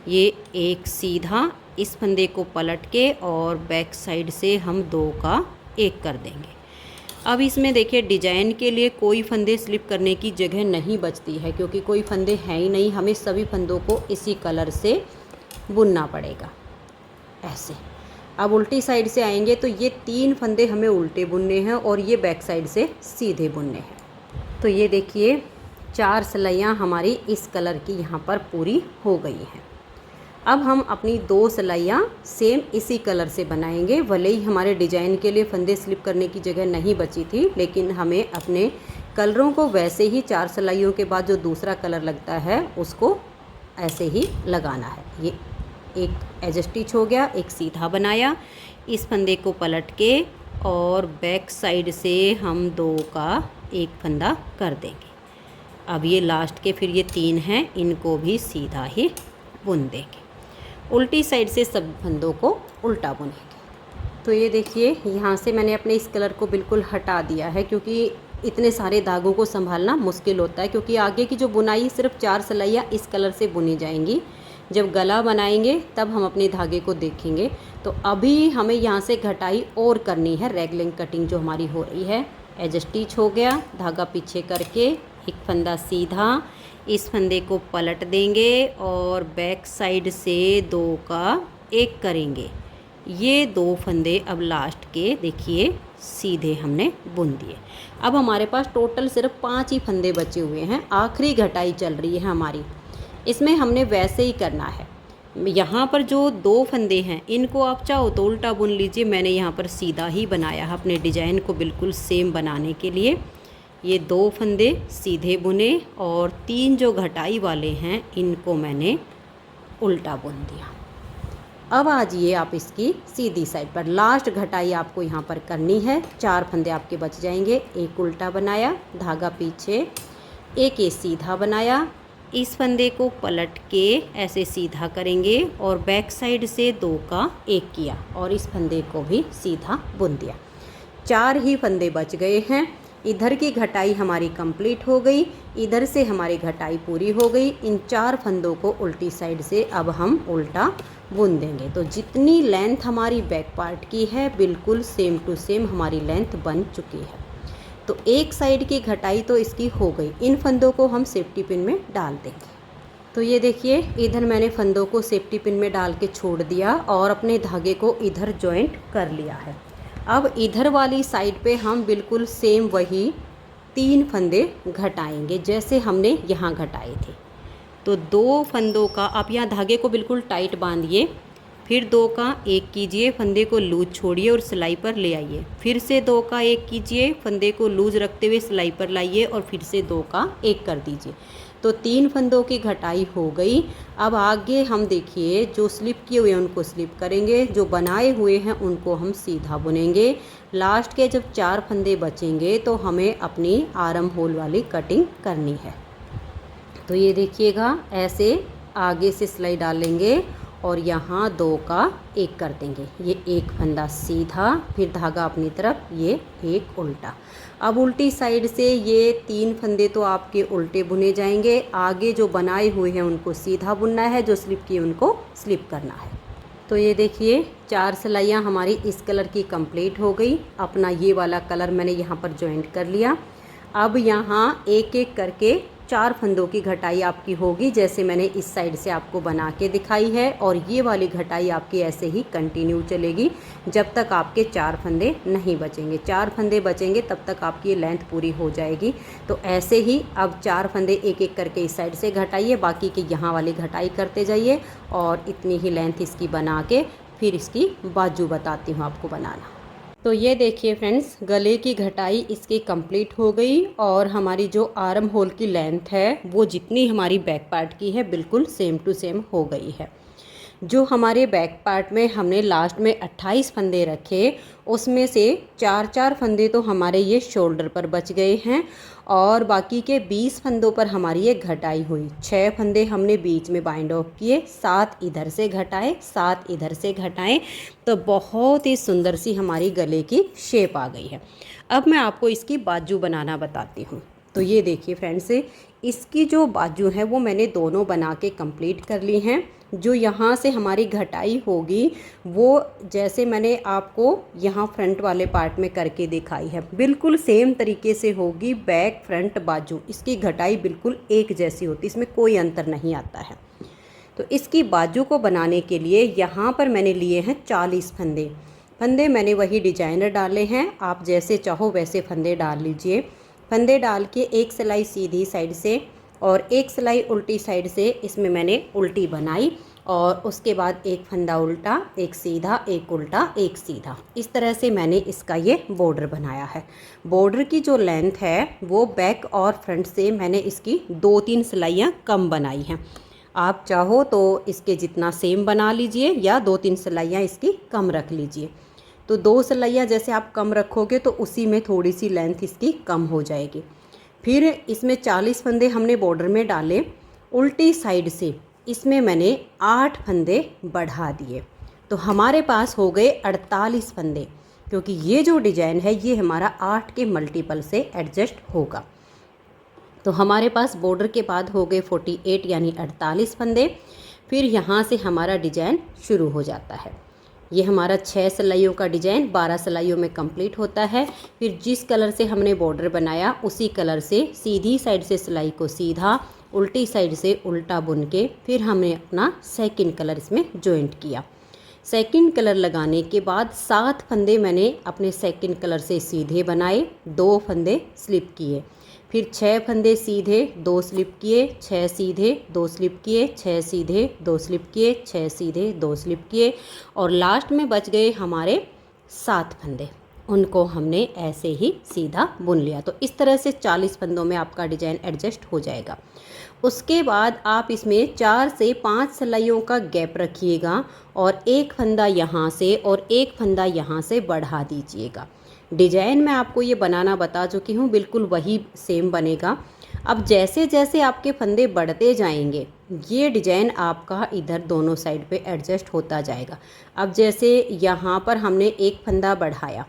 ये एक सीधा, इस फंदे को पलट के और बैक साइड से हम 2 का 1 कर देंगे। अब इसमें देखिए डिजाइन के लिए कोई फंदे स्लिप करने की जगह नहीं बचती है, क्योंकि कोई फंदे हैं ही नहीं। हमें सभी फंदों को इसी कलर से बुनना पड़ेगा ऐसे। अब उल्टी साइड से आएंगे तो ये 3 फंदे हमें उल्टे बुनने हैं और ये बैक साइड से सीधे बुनने हैं। तो ये देखिए 4 सिलाइयाँ हमारी इस कलर की यहाँ पर पूरी हो गई हैं। अब हम अपनी 2 सिलाइयाँ सेम इसी कलर से बनाएंगे। भले ही हमारे डिजाइन के लिए फंदे स्लिप करने की जगह नहीं बची थी, लेकिन हमें अपने कलरों को वैसे ही 4 सिलाइयों के बाद जो दूसरा कलर लगता है उसको ऐसे ही लगाना है। ये एक एज स्टिच हो गया, एक सीधा बनाया, इस फंदे को पलट के और बैक साइड से हम 2 का 1 फंदा कर देंगे। अब ये लास्ट के फिर ये 3 हैं, इनको भी सीधा ही बुन देंगे। उल्टी साइड से सब फंदों को उल्टा बुनेंगे। तो ये देखिए यहाँ से मैंने अपने इस कलर को बिल्कुल हटा दिया है, क्योंकि इतने सारे धागों को संभालना मुश्किल होता है। क्योंकि आगे की जो बुनाई सिर्फ 4 सिलाइयाँ इस कलर से बुनी जाएंगी। जब गला बनाएंगे तब हम अपने धागे को देखेंगे। तो अभी हमें यहाँ से घटाई और करनी है, रेगलिंग कटिंग जो हमारी हो रही है। एज स्टिच हो गया, धागा पीछे करके एक फंदा सीधा, इस फंदे को पलट देंगे और बैक साइड से 2 का 1 करेंगे। ये 2 फंदे अब लास्ट के देखिए सीधे हमने बुन दिए। अब हमारे पास टोटल सिर्फ 5 ही फंदे बचे हुए हैं। आखिरी घटाई चल रही है हमारी, इसमें हमने वैसे ही करना है। यहाँ पर जो 2 फंदे हैं इनको आप चाहो तो उल्टा बुन लीजिए, मैंने यहाँ पर सीधा ही बनाया है अपने डिजाइन को बिल्कुल सेम बनाने के लिए। ये 2 फंदे सीधे बुने और 3 जो घटाई वाले हैं इनको मैंने उल्टा बुन दिया। अब आ जाइए आप इसकी सीधी साइड पर। लास्ट घटाई आपको यहाँ पर करनी है। 4 फंदे आपके बच जाएंगे। एक उल्टा बनाया, धागा पीछे, एक ये सीधा बनाया, इस फंदे को पलट के ऐसे सीधा करेंगे और बैक साइड से 2 का 1 किया और इस फंदे को भी सीधा बुन दिया। 4 ही फंदे बच गए हैं। इधर की घटाई हमारी कंप्लीट हो गई, इधर से हमारी घटाई पूरी हो गई। इन 4 फंदों को उल्टी साइड से अब हम उल्टा बुन देंगे। तो जितनी लेंथ हमारी बैक पार्ट की है बिल्कुल सेम टू सेम हमारी लेंथ बन चुकी है। तो एक साइड की घटाई तो इसकी हो गई। इन फंदों को हम सेफ्टी पिन में डाल देंगे। तो ये देखिए इधर मैंने फंदों को सेफ्टी पिन में डाल के छोड़ दिया और अपने धागे को इधर जॉइंट कर लिया है। अब इधर वाली साइड पे हम बिल्कुल सेम वही 3 फंदे घटाएंगे जैसे हमने यहाँ घटाए थे। तो 2 फंदों का आप यहाँ धागे को बिल्कुल टाइट बांधिए, फिर 2 का 1 कीजिए, फंदे को लूज छोड़िए और सिलाई पर ले आइए। फिर से 2 का 1 कीजिए, फंदे को लूज रखते हुए सिलाई पर लाइए और फिर से 2 का 1 कर दीजिए। तो 3 फंदों की घटाई हो गई। अब आगे हम देखिए जो स्लिप किए हुए हैं उनको स्लिप करेंगे, जो बनाए हुए हैं उनको हम सीधा बुनेंगे। लास्ट के जब 4 फंदे बचेंगे तो हमें अपनी आर्म होल वाली कटिंग करनी है। तो ये देखिएगा ऐसे आगे से सिलाई डालेंगे और यहाँ 2 का 1 कर देंगे। ये एक फंदा सीधा, फिर धागा अपनी तरफ, ये एक उल्टा। अब उल्टी साइड से ये 3 फंदे तो आपके उल्टे बुने जाएंगे। आगे जो बनाए हुए हैं उनको सीधा बुनना है, जो स्लिप किए उनको स्लिप करना है। तो ये देखिए 4 सिलाइयाँ हमारी इस कलर की कंप्लीट हो गई। अपना ये वाला कलर मैंने यहाँ पर जॉइंट कर लिया। अब यहाँ एक एक करके 4 फंदों की घटाई आपकी होगी, जैसे मैंने इस साइड से आपको बना के दिखाई है। और ये वाली घटाई आपकी ऐसे ही कंटिन्यू चलेगी जब तक आपके 4 फंदे नहीं बचेंगे। 4 फंदे बचेंगे तब तक आपकी लेंथ पूरी हो जाएगी। तो ऐसे ही अब 4 फंदे एक एक करके इस साइड से घटाइए, बाकी की यहाँ वाली घटाई करते जाइए और इतनी ही लेंथ इसकी बना के फिर इसकी बाजू बताती हूँ आपको बनाना। तो ये देखिए फ्रेंड्स, गले की घटाई इसकी कंप्लीट हो गई और हमारी जो आर्म होल की लेंथ है वो जितनी हमारी बैक पार्ट की है बिल्कुल सेम टू सेम हो गई है। जो हमारे बैक पार्ट में हमने लास्ट में 28 फंदे रखे, उसमें से 4 फंदे तो हमारे ये शोल्डर पर बच गए हैं और बाकी के 20 फंदों पर हमारी ये घटाई हुई। 6 फंदे हमने बीच में बाइंड ऑफ किए, 7 इधर से घटाए, 7 इधर से घटाए, तो बहुत ही सुंदर सी हमारी गले की शेप आ गई है। अब मैं आपको इसकी बाजू बनाना बताती हूँ। तो ये देखिए फ्रेंड्स, इसकी जो बाजू है वो मैंने दोनों बना के कंप्लीट कर ली हैं। जो यहाँ से हमारी घटाई होगी वो जैसे मैंने आपको यहाँ फ्रंट वाले पार्ट में करके दिखाई है बिल्कुल सेम तरीके से होगी। बैक फ्रंट बाजू इसकी घटाई बिल्कुल एक जैसी होती है, इसमें कोई अंतर नहीं आता है। तो इसकी बाजू को बनाने के लिए यहाँ पर मैंने लिए हैं 40 फंदे। फंदे मैंने वही डिजाइनर डाले हैं, आप जैसे चाहो वैसे फंदे डाल लीजिए। फंदे डाल के एक सिलाई सीधी साइड से और एक सिलाई उल्टी साइड से इसमें मैंने उल्टी बनाई और उसके बाद एक फंदा उल्टा, एक सीधा, एक उल्टा, एक सीधा, इस तरह से मैंने इसका ये बॉर्डर बनाया है। बॉर्डर की जो लेंथ है वो बैक और फ्रंट से मैंने इसकी 2-3 सिलाइयाँ कम बनाई हैं। आप चाहो तो इसके जितना सेम बना लीजिए या 2-3 सिलाइयाँ इसकी कम रख लीजिए। तो 2 सिलाइयाँ जैसे आप कम रखोगे तो उसी में थोड़ी सी लेंथ इसकी कम हो जाएगी। फिर इसमें 40 फंदे हमने बॉर्डर में डाले, उल्टी साइड से इसमें मैंने 8 फंदे बढ़ा दिए, तो हमारे पास हो गए 48 फंदे, क्योंकि ये जो डिजाइन है ये हमारा 8 के मल्टीपल से एडजस्ट होगा। तो हमारे पास बॉर्डर के बाद हो गए 48 यानी 48 फंदे। फिर यहाँ से हमारा डिजाइन शुरू हो जाता है। ये हमारा 6 सिलाइयों का डिजाइन 12 सिलाइयों में कंप्लीट होता है। फिर जिस कलर से हमने बॉर्डर बनाया उसी कलर से सीधी साइड से सिलाई को सीधा, उल्टी साइड से उल्टा बुन के फिर हमने अपना सेकंड कलर इसमें जॉइंट किया। सेकंड कलर लगाने के बाद 7 फंदे मैंने अपने सेकंड कलर से सीधे बनाए, 2 फंदे स्लिप किए, फिर 6 फंदे सीधे, 2 स्लिप किए, 6 सीधे, 2 स्लिप किए, 6 सीधे, 2 स्लिप किए, 6 सीधे, 2 स्लिप किए और लास्ट में बच गए हमारे 7 फंदे। उनको हमने ऐसे ही सीधा बुन लिया। तो इस तरह से 40 फंदों में आपका डिजाइन एडजस्ट हो जाएगा। उसके बाद आप इसमें 4 से 5 सिलाइयों का गैप रखिएगा और एक फंदा यहाँ से और एक फंदा यहाँ से बढ़ा दीजिएगा। डिजाइन मैं आपको ये बनाना बता चुकी हूँ, बिल्कुल वही सेम बनेगा। अब जैसे जैसे आपके फंदे बढ़ते जाएंगे ये डिजाइन आपका इधर दोनों साइड पे एडजस्ट होता जाएगा। अब जैसे यहाँ पर हमने एक फंदा बढ़ाया,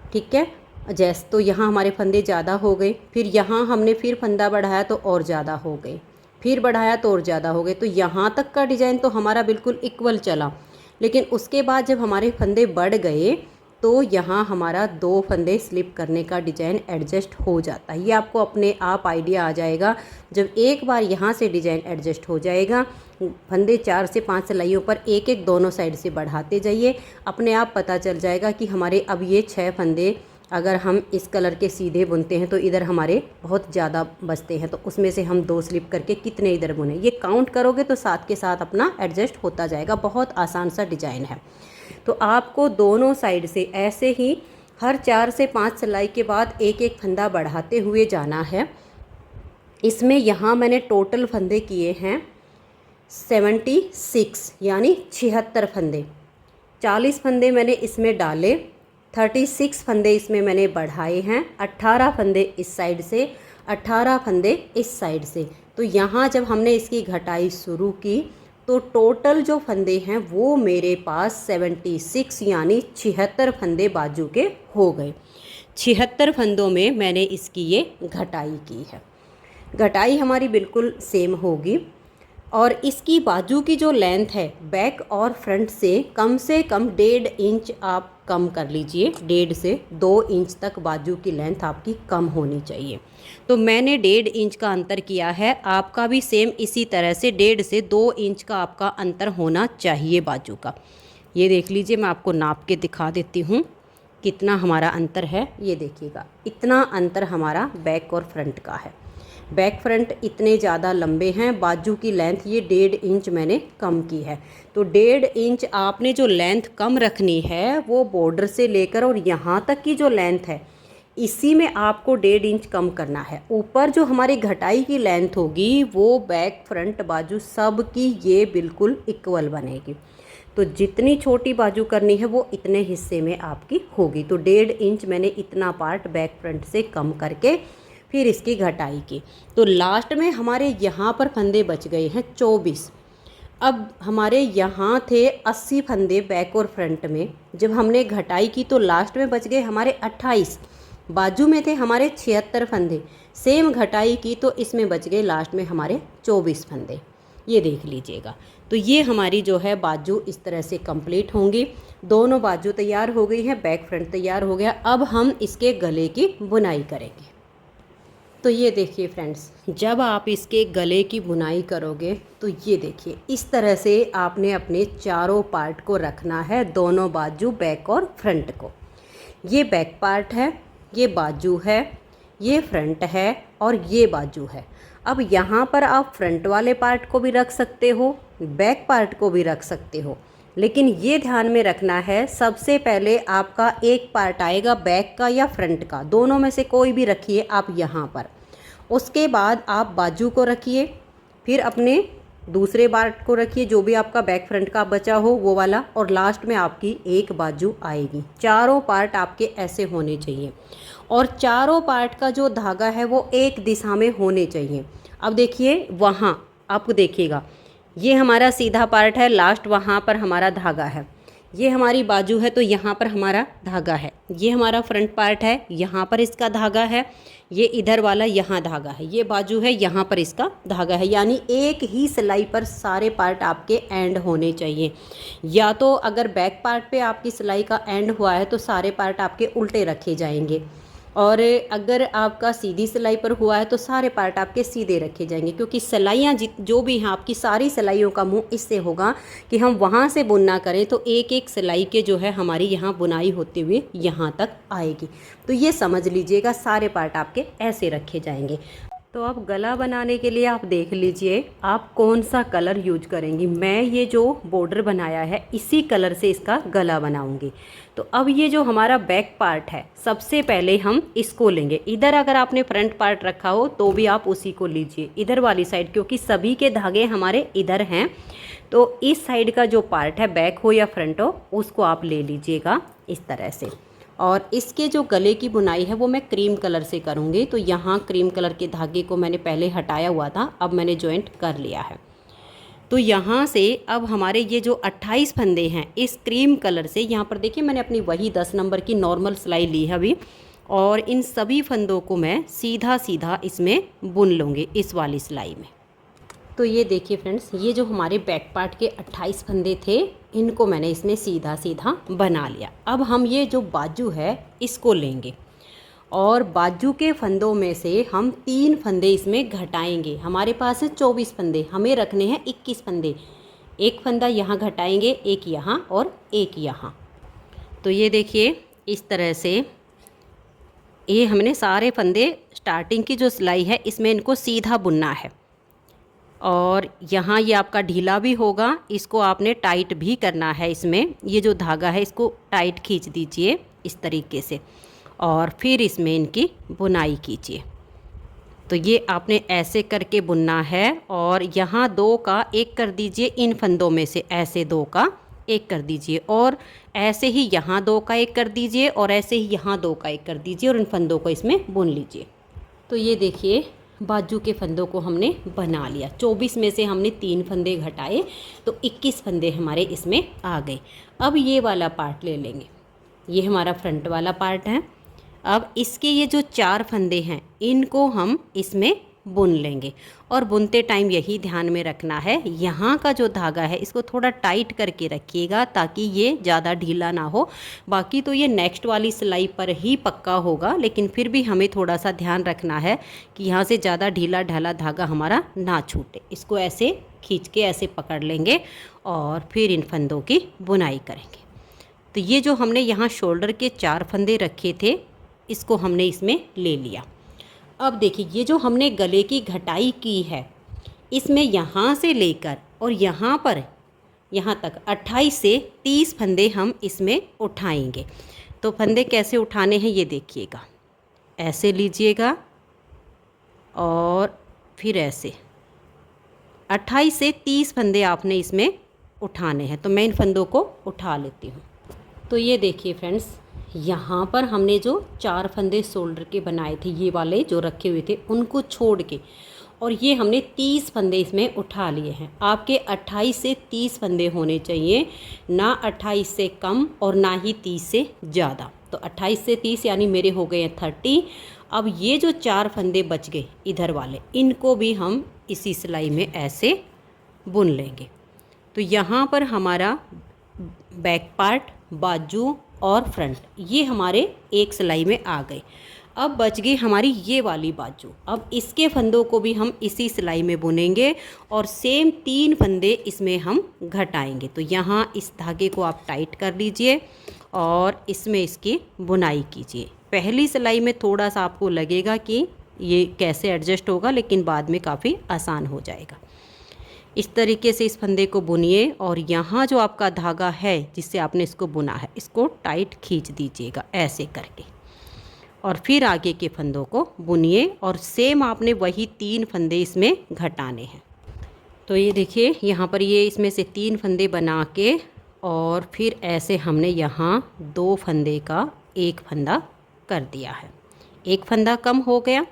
ठीक है, जैसे तो यहाँ हमारे फंदे ज़्यादा हो गए, फिर यहाँ हमने फिर फंदा बढ़ाया तो और ज़्यादा हो गए, फिर बढ़ाया तो और ज़्यादा हो गए। तो यहाँ तक का डिज़ाइन तो हमारा बिल्कुल इक्वल चला, लेकिन उसके बाद जब हमारे फंदे बढ़ गए तो यहाँ हमारा 2 फंदे स्लिप करने का डिज़ाइन एडजस्ट हो जाता है। ये आपको अपने आप आइडिया आ जाएगा जब एक बार यहाँ से डिज़ाइन एडजस्ट हो जाएगा। फंदे 4 से 5 सिलाइयों पर एक एक दोनों साइड से बढ़ाते जाइए, अपने आप पता चल जाएगा कि हमारे अब ये 6 फंदे अगर हम इस कलर के सीधे बुनते हैं तो इधर हमारे बहुत ज़्यादा बचते हैं, तो उसमें से हम 2 स्लिप करके कितने इधर बुने, ये काउंट करोगे तो साथ के साथ अपना एडजस्ट होता जाएगा। बहुत आसान सा डिज़ाइन है। तो आपको दोनों साइड से ऐसे ही हर 4 से 5 सिलाई के बाद एक एक फंदा बढ़ाते हुए जाना है। इसमें यहाँ मैंने टोटल फंदे किए हैं 76 यानी 76 फंदे। 40 फंदे मैंने इसमें डाले, 36 फंदे इसमें मैंने बढ़ाए हैं, 18 फंदे इस साइड से, 18 फंदे इस साइड से। तो यहाँ जब हमने इसकी घटाई शुरू की तो टोटल जो फंदे हैं वो मेरे पास 76 यानी 76 फंदे बाजू के हो गए। 76 फंदों में मैंने इसकी ये घटाई की है। घटाई हमारी बिल्कुल सेम होगी और इसकी बाजू की जो लेंथ है बैक और फ्रंट से कम 1.5 इंच आप कम कर लीजिए। 1.5 से 2 इंच तक बाजू की लेंथ आपकी कम होनी चाहिए। तो मैंने 1.5 इंच का अंतर किया है, आपका भी सेम इसी तरह से 1.5 से 2 इंच का आपका अंतर होना चाहिए बाजू का। ये देख लीजिए, मैं आपको नाप के दिखा देती हूँ कितना हमारा अंतर है। ये देखिएगा, इतना अंतर हमारा बैक और फ्रंट का है। बैक फ्रंट इतने ज़्यादा लंबे हैं, बाजू की लेंथ ये 1.5 इंच मैंने कम की है। तो 1.5 इंच आपने जो लेंथ कम रखनी है वो बॉर्डर से लेकर और यहाँ तक की जो लेंथ है इसी में आपको 1.5 इंच कम करना है। ऊपर जो हमारी घटाई की लेंथ होगी वो बैक फ्रंट बाजू सब की ये बिल्कुल इक्वल बनेगी। तो जितनी छोटी बाजू करनी है वो इतने हिस्से में आपकी होगी। तो 1.5 इंच मैंने इतना पार्ट बैक फ्रंट से कम करके फिर इसकी घटाई की। तो लास्ट में हमारे यहाँ पर फंदे बच गए हैं 24। अब हमारे यहाँ थे 80 फंदे बैक और फ्रंट में, जब हमने घटाई की तो लास्ट में बच गए हमारे 28। बाजू में थे हमारे 76 फंदे, सेम घटाई की तो इसमें बच गए लास्ट में हमारे 24 फंदे। ये देख लीजिएगा। तो ये हमारी जो है बाजू इस तरह से कंप्लीट होंगी। दोनों बाजू तैयार हो गई है, बैक फ्रंट तैयार हो गया। अब हम इसके गले की बुनाई करेंगे। तो ये देखिए फ्रेंड्स, जब आप इसके गले की बुनाई करोगे तो ये देखिए इस तरह से आपने अपने चारों पार्ट को रखना है, दोनों बाजू बैक और फ्रंट को। ये बैक पार्ट है, ये बाजू है, ये फ्रंट है और ये बाजू है। अब यहाँ पर आप फ्रंट वाले पार्ट को भी रख सकते हो, बैक पार्ट को भी रख सकते हो, लेकिन ये ध्यान में रखना है सबसे पहले आपका एक पार्ट आएगा बैक का या फ्रंट का, दोनों में से कोई भी रखिए आप यहाँ पर। उसके बाद आप बाजू को रखिए, फिर अपने दूसरे पार्ट को रखिए जो भी आपका बैक फ्रंट का बचा हो वो वाला, और लास्ट में आपकी एक बाजू आएगी। चारों पार्ट आपके ऐसे होने चाहिए और चारों पार्ट का जो धागा है वो एक दिशा में होने चाहिए। अब देखिए वहाँ आपको देखिएगा, ये हमारा सीधा पार्ट है, लास्ट वहाँ पर हमारा धागा है। ये हमारी बाजू है तो यहाँ पर हमारा धागा है। ये हमारा फ्रंट पार्ट है, यहाँ पर इसका धागा है। ये इधर वाला यहाँ धागा है। ये बाजू है, यहाँ पर इसका धागा है। यानी एक ही सिलाई पर सारे पार्ट आपके एंड होने चाहिए। या तो अगर बैक पार्ट पे आपकी सिलाई का एंड हुआ है तो सारे पार्ट आपके उल्टे रखे जाएंगे, और अगर आपका सीधी सिलाई पर हुआ है तो सारे पार्ट आपके सीधे रखे जाएंगे, क्योंकि सिलाइयाँ जो भी हैं आपकी सारी सिलाइयों का मुंह इससे होगा कि हम वहाँ से बुनना करें तो एक एक सिलाई के जो है हमारी यहाँ बुनाई होते हुए यहाँ तक आएगी। तो ये समझ लीजिएगा सारे पार्ट आपके ऐसे रखे जाएंगे। तो अब गला बनाने के लिए आप देख लीजिए आप कौन सा कलर यूज करेंगी। मैं ये जो बॉर्डर बनाया है इसी कलर से इसका गला बनाऊंगी। तो अब ये जो हमारा बैक पार्ट है सबसे पहले हम इसको लेंगे। इधर अगर आपने फ्रंट पार्ट रखा हो तो भी आप उसी को लीजिए, इधर वाली साइड, क्योंकि सभी के धागे हमारे इधर हैं। तो इस साइड का जो पार्ट है बैक हो या फ्रंट हो उसको आप ले लीजिएगा इस तरह से। और इसके जो गले की बुनाई है वो मैं क्रीम कलर से करूँगी। तो यहाँ क्रीम कलर के धागे को मैंने पहले हटाया हुआ था, अब मैंने जॉइंट कर लिया है। तो यहाँ से अब हमारे ये जो 28 फंदे हैं इस क्रीम कलर से, यहाँ पर देखिए मैंने अपनी वही 10 नंबर की नॉर्मल सिलाई ली है अभी, और इन सभी फंदों को मैं सीधा सीधा इसमें बुन लूँगी इस वाली सिलाई में। तो ये देखिए फ्रेंड्स, ये जो हमारे बैक पार्ट के 28 फंदे थे इनको मैंने इसमें सीधा सीधा बना लिया। अब हम ये जो बाजू है इसको लेंगे और बाजू के फंदों में से हम 3 फंदे इसमें घटाएंगे। हमारे पास है 24 फंदे, हमें रखने हैं 21 फंदे। एक फंदा यहाँ घटाएंगे, एक यहाँ और एक यहाँ। तो ये देखिए इस तरह से ये हमने सारे फंदे, स्टार्टिंग की जो सिलाई है इसमें इनको सीधा बुनना है। और यहाँ ये आपका ढीला भी होगा, इसको आपने टाइट भी करना है। इसमें ये जो धागा है इसको टाइट खींच दीजिए इस तरीके से और फिर इसमें इनकी बुनाई कीजिए। तो ये आपने ऐसे करके बुनना है और यहाँ 2 का 1 कर दीजिए, इन फंदों में से ऐसे 2 का 1 कर दीजिए, और ऐसे ही यहाँ 2 का 1 कर दीजिए, और ऐसे ही यहाँ 2 का 1 कर दीजिए, और इन फंदों को इसमें बुन लीजिए। तो ये देखिए बाजू के फंदों को हमने बना लिया। 24 में से हमने 3 फंदे घटाए तो 21 फंदे हमारे इसमें आ गए। अब ये वाला पार्ट ले लेंगे, ये हमारा फ्रंट वाला पार्ट है। अब इसके ये जो 4 फंदे हैं इनको हम इसमें बुन लेंगे, और बुनते टाइम यही ध्यान में रखना है यहाँ का जो धागा है इसको थोड़ा टाइट करके रखिएगा ताकि ये ज़्यादा ढीला ना हो। बाकी तो ये नेक्स्ट वाली सिलाई पर ही पक्का होगा, लेकिन फिर भी हमें थोड़ा सा ध्यान रखना है कि यहाँ से ज़्यादा ढीला ढाला धागा हमारा ना छूटे। इसको ऐसे खींच के ऐसे पकड़ लेंगे और फिर इन फंदों की बुनाई करेंगे। तो ये जो हमने यहाँ शोल्डर के 4 फंदे रखे थे इसको हमने इसमें ले लिया। अब देखिए ये जो हमने गले की घटाई की है, इसमें यहाँ से लेकर और यहाँ पर यहाँ तक 28 से 30 फंदे हम इसमें उठाएंगे। तो फंदे कैसे उठाने हैं ये देखिएगा। ऐसे लीजिएगा और फिर ऐसे 28 से 30 फंदे आपने इसमें उठाने हैं। तो मैं इन फंदों को उठा लेती हूँ। तो ये देखिए फ्रेंड्स, यहाँ पर हमने जो 4 फंदे शोल्डर के बनाए थे, ये वाले जो रखे हुए थे, उनको छोड़ के और ये हमने 30 फंदे इसमें उठा लिए हैं। आपके 28 से 30 फंदे होने चाहिए, ना 28 से कम और ना ही 30 से ज़्यादा। तो 28 से 30 यानी मेरे हो गए हैं 30। अब ये जो 4 फंदे बच गए इधर वाले, इनको भी हम इसी सिलाई में ऐसे बुन लेंगे। तो यहाँ पर हमारा बैक पार्ट, बाजू और फ्रंट ये हमारे एक सिलाई में आ गए। अब बच गई हमारी ये वाली बाजू। अब इसके फंदों को भी हम इसी सिलाई में बुनेंगे और सेम 3 फंदे इसमें हम घटाएंगे। तो यहाँ इस धागे को आप टाइट कर लीजिए और इसमें इसकी बुनाई कीजिए। पहली सिलाई में थोड़ा सा आपको लगेगा कि ये कैसे एडजस्ट होगा, लेकिन बाद में काफ़ी आसान हो जाएगा। इस तरीके से इस फंदे को बुनिए और यहाँ जो आपका धागा है जिससे आपने इसको बुना है, इसको टाइट खींच दीजिएगा ऐसे करके, और फिर आगे के फंदों को बुनिए और सेम आपने वही 3 फंदे इसमें घटाने हैं। तो ये देखिए यहाँ पर ये इसमें से 3 फंदे बना के और फिर ऐसे हमने यहाँ 2 फंदे का 1 फंदा कर दिया है। 1 फंदा कम हो गया।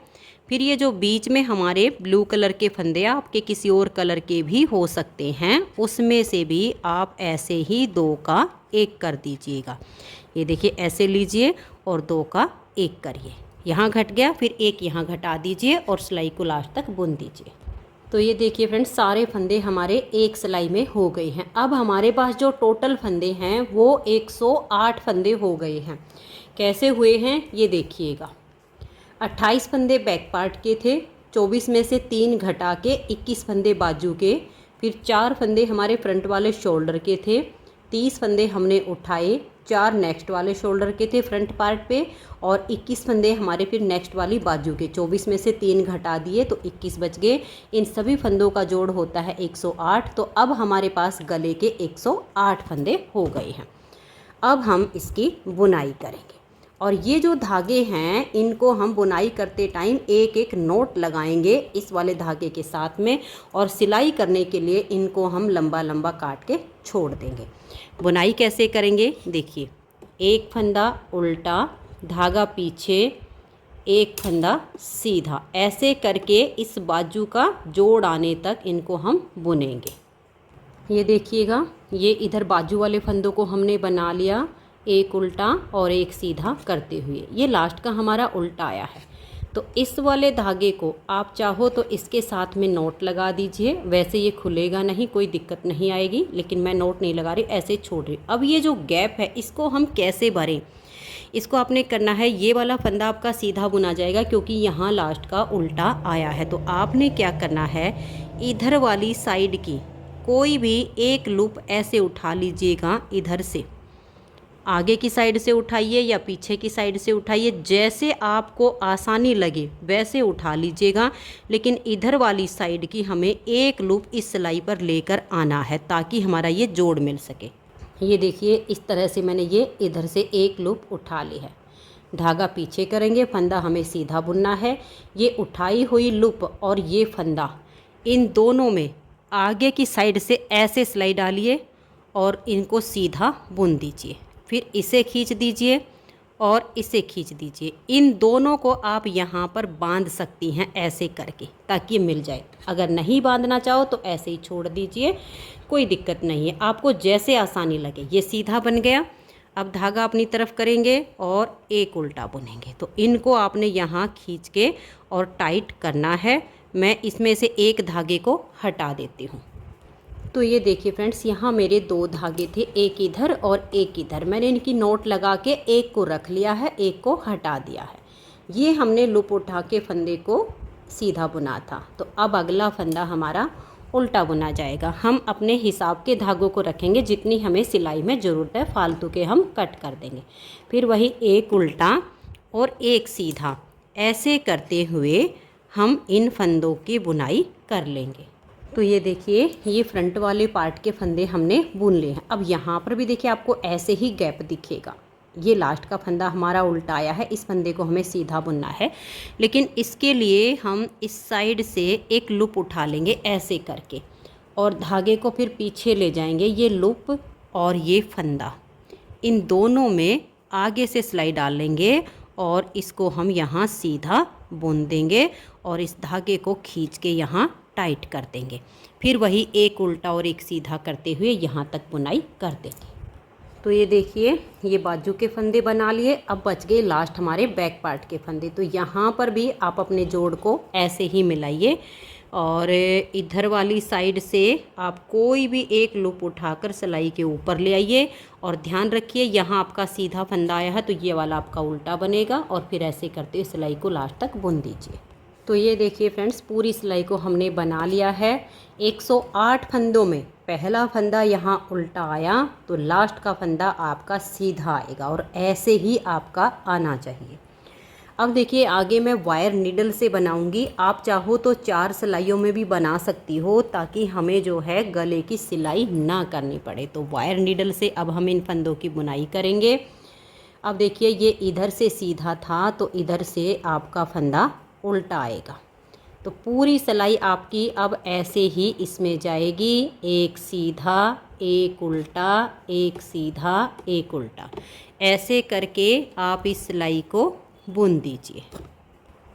फिर ये जो बीच में हमारे ब्लू कलर के फंदे, आपके किसी और कलर के भी हो सकते हैं, उसमें से भी आप ऐसे ही 2 का 1 कर दीजिएगा। ये देखिए ऐसे लीजिए और 2 का 1 करिए। यहाँ घट गया, फिर 1 यहाँ घटा दीजिए और सिलाई को लास्ट तक बुन दीजिए। तो ये देखिए फ्रेंड्स, सारे फंदे हमारे एक सिलाई में हो गए हैं। अब हमारे पास जो टोटल फंदे हैं वो 108 फंदे हो गए हैं। कैसे हुए हैं ये देखिएगा। 28 फंदे बैक पार्ट के थे, 24 में से 3 घटा के 21 फंदे बाजू के, फिर 4 फंदे हमारे फ्रंट वाले शोल्डर के थे, 30 फंदे हमने उठाए, 4 नेक्स्ट वाले शोल्डर के थे फ्रंट पार्ट पे, और 21 फंदे हमारे फिर नेक्स्ट वाली बाजू के। 24 में से 3 घटा दिए तो 21 बच गए। इन सभी फंदों का जोड़ होता है 108। तो अब हमारे पास गले के 108 फंदे हो गए हैं। अब हम इसकी बुनाई करेंगे और ये जो धागे हैं इनको हम बुनाई करते टाइम एक एक नोट लगाएंगे इस वाले धागे के साथ में, और सिलाई करने के लिए इनको हम लंबा लंबा काट के छोड़ देंगे। बुनाई कैसे करेंगे देखिए। 1 फंदा उल्टा, धागा पीछे, 1 फंदा सीधा, ऐसे करके इस बाजू का जोड़ आने तक इनको हम बुनेंगे। ये देखिएगा, ये इधर बाजू वाले फंदों को हमने बना लिया, 1 उल्टा और 1 सीधा करते हुए। ये लास्ट का हमारा उल्टा आया है। तो इस वाले धागे को आप चाहो तो इसके साथ में नोट लगा दीजिए। वैसे ये खुलेगा नहीं, कोई दिक्कत नहीं आएगी, लेकिन मैं नोट नहीं लगा रही, ऐसे छोड़ रही। अब ये जो गैप है इसको हम कैसे भरें, इसको आपने करना है। ये वाला फंदा आपका सीधा बुना जाएगा क्योंकि यहाँ लास्ट का उल्टा आया है। तो आपने क्या करना है, इधर वाली साइड की कोई भी एक लूप ऐसे उठा लीजिएगा। इधर से आगे की साइड से उठाइए या पीछे की साइड से उठाइए, जैसे आपको आसानी लगे वैसे उठा लीजिएगा। लेकिन इधर वाली साइड की हमें एक लूप इस सिलाई पर लेकर आना है ताकि हमारा ये जोड़ मिल सके। ये देखिए, इस तरह से मैंने ये इधर से एक लूप उठा ली है। धागा पीछे करेंगे, फंदा हमें सीधा बुनना है। ये उठाई हुई लूप और ये फंदा, इन दोनों में आगे की साइड से ऐसे सिलाई डालिए और इनको सीधा बुन दीजिए। फिर इसे खींच दीजिए और इसे खींच दीजिए। इन दोनों को आप यहाँ पर बांध सकती हैं ऐसे करके, ताकि मिल जाए। अगर नहीं बांधना चाहो तो ऐसे ही छोड़ दीजिए, कोई दिक्कत नहीं है, आपको जैसे आसानी लगे। ये सीधा बन गया। अब धागा अपनी तरफ करेंगे और एक उल्टा बुनेंगे। तो इनको आपने यहाँ खींच के और टाइट करना है। मैं इसमें से एक धागे को हटा देती हूँ। तो ये देखिए फ्रेंड्स, यहाँ मेरे 2 धागे थे, एक इधर और एक इधर। मैंने इनकी नोट लगा के एक को रख लिया है, एक को हटा दिया है। ये हमने लूप उठा के फंदे को सीधा बुना था। तो अब अगला फंदा हमारा उल्टा बुना जाएगा। हम अपने हिसाब के धागों को रखेंगे, जितनी हमें सिलाई में ज़रूरत है, फालतू के हम कट कर देंगे। फिर वही एक उल्टा और एक सीधा, ऐसे करते हुए हम इन फंदों की बुनाई कर लेंगे। तो ये देखिए, ये फ्रंट वाले पार्ट के फंदे हमने बुन लिए हैं। अब यहाँ पर भी देखिए आपको ऐसे ही गैप दिखेगा। ये लास्ट का फंदा हमारा उल्टा आया है, इस फंदे को हमें सीधा बुनना है। लेकिन इसके लिए हम इस साइड से एक लूप उठा लेंगे ऐसे करके, और धागे को फिर पीछे ले जाएंगे। ये लूप और ये फंदा, इन दोनों में आगे से सिलाई डाल लेंगे और इसको हम यहाँ सीधा बुन देंगे और इस धागे को खींच के यहाँ टाइट कर देंगे। फिर वही एक उल्टा और एक सीधा करते हुए यहाँ तक बुनाई कर देंगे। तो ये देखिए, ये बाजू के फंदे बना लिए। अब बच गए लास्ट हमारे बैक पार्ट के फंदे। तो यहाँ पर भी आप अपने जोड़ को ऐसे ही मिलाइए और इधर वाली साइड से आप कोई भी एक लूप उठाकर सिलाई के ऊपर ले आइए। और ध्यान रखिए, यहाँ आपका सीधा फंदा आया है तो ये वाला आपका उल्टा बनेगा, और फिर ऐसे करते हुए सिलाई को लास्ट तक बुन दीजिए। तो ये देखिए फ्रेंड्स, पूरी सिलाई को हमने बना लिया है। 108 फंदों में पहला फंदा यहाँ उल्टा आया तो लास्ट का फंदा आपका सीधा आएगा, और ऐसे ही आपका आना चाहिए। अब देखिए, आगे मैं वायर नीडल से बनाऊंगी। आप चाहो तो 4 सिलाइयों में भी बना सकती हो, ताकि हमें जो है गले की सिलाई ना करनी पड़े। तो वायर नीडल से अब हम इन फंदों की बुनाई करेंगे। अब देखिए, ये इधर से सीधा था तो इधर से आपका फंदा उल्टा आएगा। तो पूरी सिलाई आपकी अब ऐसे ही इसमें जाएगी, एक सीधा, एक उल्टा, एक सीधा, एक उल्टा। ऐसे करके आप इस सिलाई को बुन दीजिए।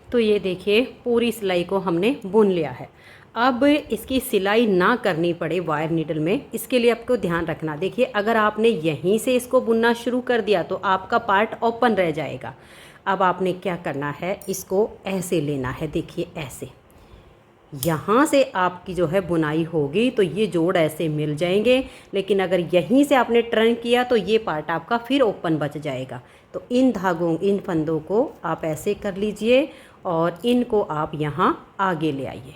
तो ये देखिए, पूरी सिलाई को हमने बुन लिया है। अब इसकी सिलाई ना करनी पड़े वायर नीडल में, इसके लिए आपको ध्यान रखना। देखिए, अगर आपने यहीं से इसको बुनना शुरू कर दिया तो आपका पार्ट ओपन रह जाएगा। अब आपने क्या करना है, इसको ऐसे लेना है। देखिए ऐसे, यहाँ से आपकी जो है बुनाई होगी तो ये जोड़ ऐसे मिल जाएंगे। लेकिन अगर यहीं से आपने टर्न किया तो ये पार्ट आपका फिर ओपन बच जाएगा। तो इन धागों, इन फंदों को आप ऐसे कर लीजिए और इनको आप यहाँ आगे ले आइए।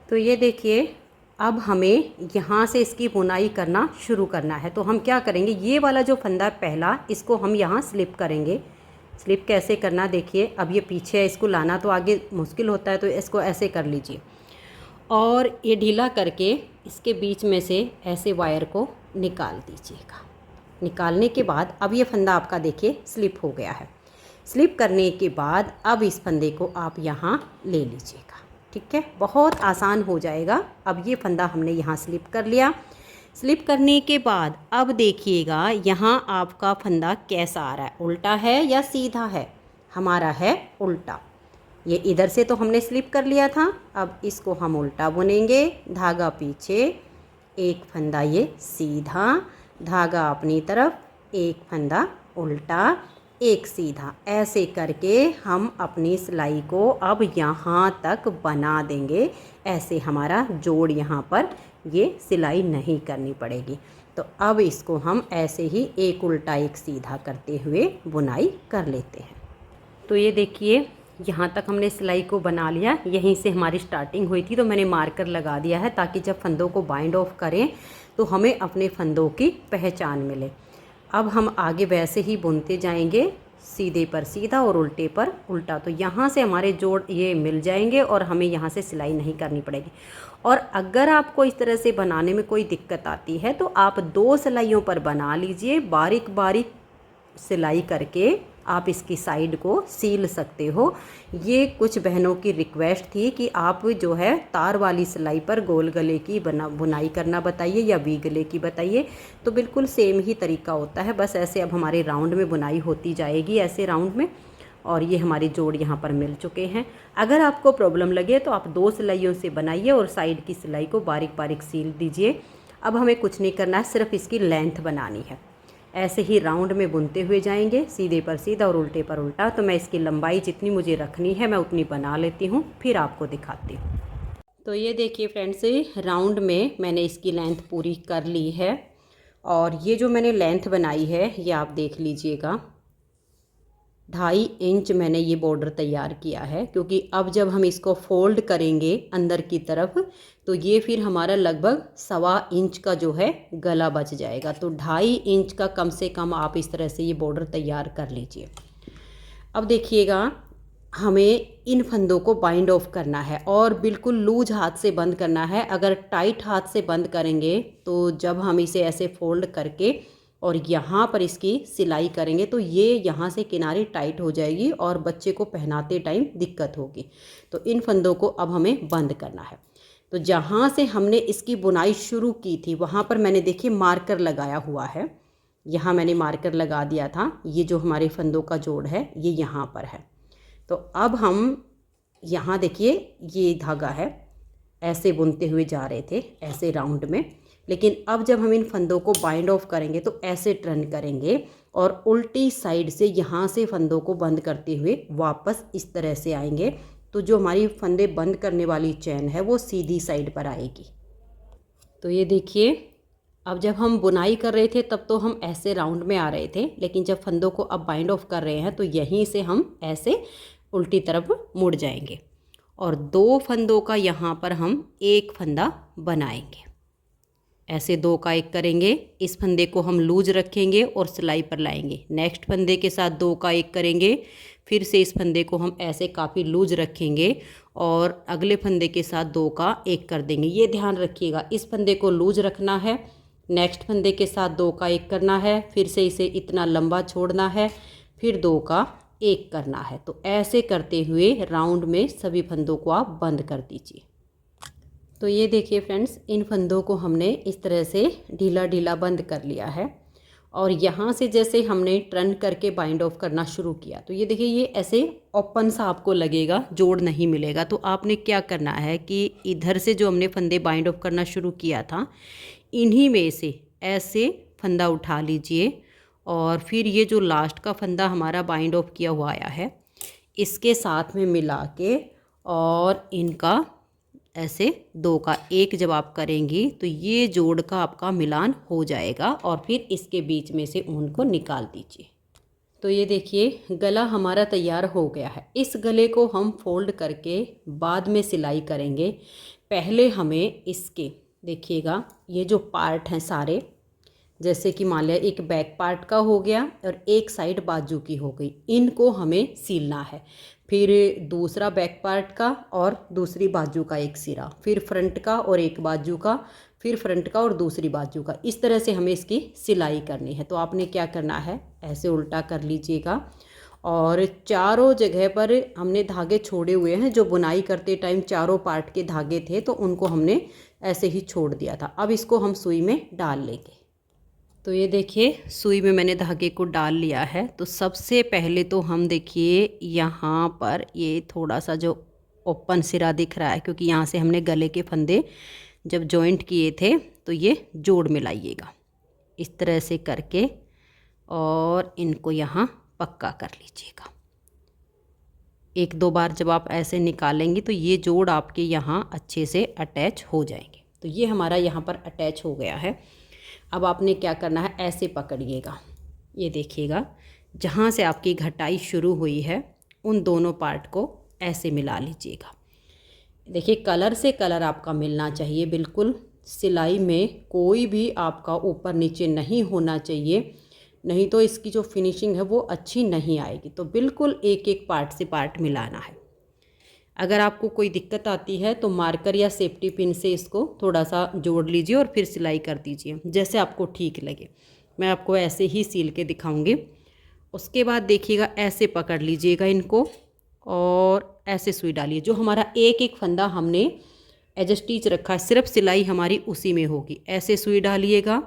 तो ये देखिए, अब हमें यहाँ से इसकी बुनाई करना शुरू करना है। तो हम क्या करेंगे, ये वाला जो फंदा पहला, इसको हम यहाँ स्लिप करेंगे। स्लिप कैसे करना देखिए, अब ये पीछे है, इसको लाना तो आगे मुश्किल होता है, तो इसको ऐसे कर लीजिए और ये ढीला करके इसके बीच में से ऐसे वायर को निकाल दीजिएगा। निकालने के बाद अब ये फंदा आपका देखिए स्लिप हो गया है। स्लिप करने के बाद अब इस फंदे को आप यहाँ ले लीजिएगा। ठीक है, बहुत आसान हो जाएगा। अब ये फंदा हमने यहाँ स्लिप कर लिया। स्लिप करने के बाद अब देखिएगा, यहाँ आपका फंदा कैसा आ रहा है, उल्टा है या सीधा है। हमारा है उल्टा। ये इधर से तो हमने स्लिप कर लिया था, अब इसको हम उल्टा बुनेंगे। धागा पीछे, एक फंदा ये सीधा, धागा अपनी तरफ, एक फंदा उल्टा, एक सीधा। ऐसे करके हम अपनी सिलाई को अब यहाँ तक बना देंगे। ऐसे हमारा जोड़ यहाँ पर ये सिलाई नहीं करनी पड़ेगी। तो अब इसको हम ऐसे ही एक उल्टा एक सीधा करते हुए बुनाई कर लेते हैं। तो ये देखिए, यहाँ तक हमने सिलाई को बना लिया। यहीं से हमारी स्टार्टिंग हुई थी, तो मैंने मार्कर लगा दिया है ताकि जब फंदों को बाइंड ऑफ करें तो हमें अपने फंदों की पहचान मिले। अब हम आगे वैसे ही बुनते जाएंगे, सीधे पर सीधा और उल्टे पर उल्टा। तो यहाँ से हमारे जोड़ ये मिल जाएंगे और हमें यहाँ से सिलाई नहीं करनी पड़ेगी। और अगर आपको इस तरह से बनाने में कोई दिक्कत आती है तो आप 2 सिलाइयों पर बना लीजिए। बारीक बारीक सिलाई करके आप इसकी साइड को सील सकते हो। ये कुछ बहनों की रिक्वेस्ट थी कि आप जो है तार वाली सिलाई पर गोल गले की बुनाई करना बताइए या वी गले की बताइए। तो बिल्कुल सेम ही तरीका होता है, बस ऐसे अब हमारे राउंड में बुनाई होती जाएगी, ऐसे राउंड में। और ये हमारे जोड़ यहाँ पर मिल चुके हैं। अगर आपको प्रॉब्लम लगे तो आप 2 सिलाइयों से बनाइए और साइड की सिलाई को बारीक बारीक सील दीजिए। अब हमें कुछ नहीं करना है, सिर्फ इसकी लेंथ बनानी है। ऐसे ही राउंड में बुनते हुए जाएंगे, सीधे पर सीधा और उल्टे पर उल्टा। तो मैं इसकी लंबाई जितनी मुझे रखनी है मैं उतनी बना लेती हूँ, फिर आपको दिखाती हूँ। तो ये देखिए फ्रेंड्स, राउंड में मैंने इसकी लेंथ पूरी कर ली है। और ये जो मैंने लेंथ बनाई है ये आप देख लीजिएगा, 2.5 इंच मैंने ये बॉर्डर तैयार किया है। क्योंकि अब जब हम इसको फोल्ड करेंगे अंदर की तरफ तो ये फिर हमारा लगभग 1.25 इंच का जो है गला बच जाएगा। तो 2.5 इंच का कम से कम आप इस तरह से ये बॉर्डर तैयार कर लीजिए। अब देखिएगा, हमें इन फंदों को बाइंड ऑफ करना है और बिल्कुल लूज हाथ से बंद करना है। अगर टाइट हाथ से बंद करेंगे तो जब हम इसे ऐसे फोल्ड करके और यहाँ पर इसकी सिलाई करेंगे तो ये यहाँ से किनारे टाइट हो जाएगी और बच्चे को पहनाते टाइम दिक्कत होगी। तो इन फंदों को अब हमें बंद करना है। तो जहाँ से हमने इसकी बुनाई शुरू की थी वहाँ पर मैंने देखिए मार्कर लगाया हुआ है। यहाँ मैंने मार्कर लगा दिया था। ये जो हमारे फंदों का जोड़ है ये यहाँ पर है। तो अब हम यहाँ देखिए ये धागा है, ऐसे बुनते हुए जा रहे थे ऐसे राउंड में, लेकिन अब जब हम इन फंदों को बाइंड ऑफ करेंगे तो ऐसे टर्न करेंगे और उल्टी साइड से यहाँ से फंदों को बंद करते हुए वापस इस तरह से आएंगे। तो जो हमारी फंदे बंद करने वाली चैन है वो सीधी साइड पर आएगी। तो ये देखिए, अब जब हम बुनाई कर रहे थे तब तो हम ऐसे राउंड में आ रहे थे, लेकिन जब फंदों को अब बाइंड ऑफ कर रहे हैं तो यहीं से हम ऐसे उल्टी तरफ मुड़ जाएंगे और 2 फंदों का यहाँ पर हम एक फंदा बनाएंगे। ऐसे 2 का एक करेंगे, इस फंदे को हम लूज रखेंगे और सिलाई पर लाएंगे। नेक्स्ट फंदे के साथ 2 का एक करेंगे, फिर से इस फंदे को हम ऐसे काफ़ी लूज रखेंगे और अगले फंदे के साथ 2 का एक कर देंगे। ये ध्यान रखिएगा, इस फंदे को लूज रखना है, नेक्स्ट फंदे के साथ 2 का एक करना है, फिर से इसे इतना लंबा छोड़ना है, फिर 2 का एक करना है। तो ऐसे करते हुए राउंड में सभी फंदों को आप बंद कर दीजिए। तो ये देखिए फ्रेंड्स, इन फंदों को हमने इस तरह से ढीला ढीला बंद कर लिया है और यहाँ से जैसे हमने टर्न करके बाइंड ऑफ करना शुरू किया तो ये देखिए ये ऐसे ओपन सा आपको लगेगा, जोड़ नहीं मिलेगा। तो आपने क्या करना है कि इधर से जो हमने फंदे बाइंड ऑफ करना शुरू किया था इन्हीं में से ऐसे फंदा उठा लीजिए और फिर ये जो लास्ट का फंदा हमारा बाइंड ऑफ किया हुआ आया है इसके साथ में मिला के और इनका ऐसे 2 का एक जब आप करेंगी तो ये जोड़ का आपका मिलान हो जाएगा और फिर इसके बीच में से ऊन को निकाल दीजिए। तो ये देखिए गला हमारा तैयार हो गया है। इस गले को हम फोल्ड करके बाद में सिलाई करेंगे। पहले हमें इसके देखिएगा ये जो पार्ट हैं सारे, जैसे कि मान लिया एक बैक पार्ट का हो गया और एक साइड बाजू की हो गई, इनको हमें सीलना है। फिर दूसरा बैक पार्ट का और दूसरी बाजू का एक सिरा, फिर फ्रंट का और एक बाजू का, फिर फ्रंट का और दूसरी बाजू का, इस तरह से हमें इसकी सिलाई करनी है। तो आपने क्या करना है, ऐसे उल्टा कर लीजिएगा और चारों जगह पर हमने धागे छोड़े हुए हैं। जो बुनाई करते टाइम चारों पार्ट के धागे थे तो उनको हमने ऐसे ही छोड़ दिया था। अब इसको हम सुई में डाल लेंगे। तो ये देखिए सुई में मैंने धागे को डाल लिया है। तो सबसे पहले तो हम देखिए यहाँ पर ये थोड़ा सा जो ओपन सिरा दिख रहा है, क्योंकि यहाँ से हमने गले के फंदे जब जॉइंट किए थे तो ये जोड़ मिलाइएगा इस तरह से करके और इनको यहाँ पक्का कर लीजिएगा। 1-2 बार जब आप ऐसे निकालेंगे तो ये जोड़ आपके यहाँ अच्छे से अटैच हो जाएंगे। तो ये हमारा यहाँ पर अटैच हो गया है। अब आपने क्या करना है, ऐसे पकड़िएगा, ये देखिएगा जहाँ से आपकी घटाई शुरू हुई है उन दोनों पार्ट को ऐसे मिला लीजिएगा। देखिए कलर से कलर आपका मिलना चाहिए बिल्कुल। सिलाई में कोई भी आपका ऊपर नीचे नहीं होना चाहिए, नहीं तो इसकी जो फिनिशिंग है वो अच्छी नहीं आएगी। तो बिल्कुल एक एक पार्ट से पार्ट मिलाना है। अगर आपको कोई दिक्कत आती है तो मार्कर या सेफ्टी पिन से इसको थोड़ा सा जोड़ लीजिए और फिर सिलाई कर दीजिए, जैसे आपको ठीक लगे। मैं आपको ऐसे ही सील के दिखाऊंगी। उसके बाद देखिएगा ऐसे पकड़ लीजिएगा इनको और ऐसे सुई डालिए। जो हमारा एक एक फंदा हमने एज स्टिच रखा है सिर्फ सिलाई हमारी उसी में होगी। ऐसे सुई डालिएगा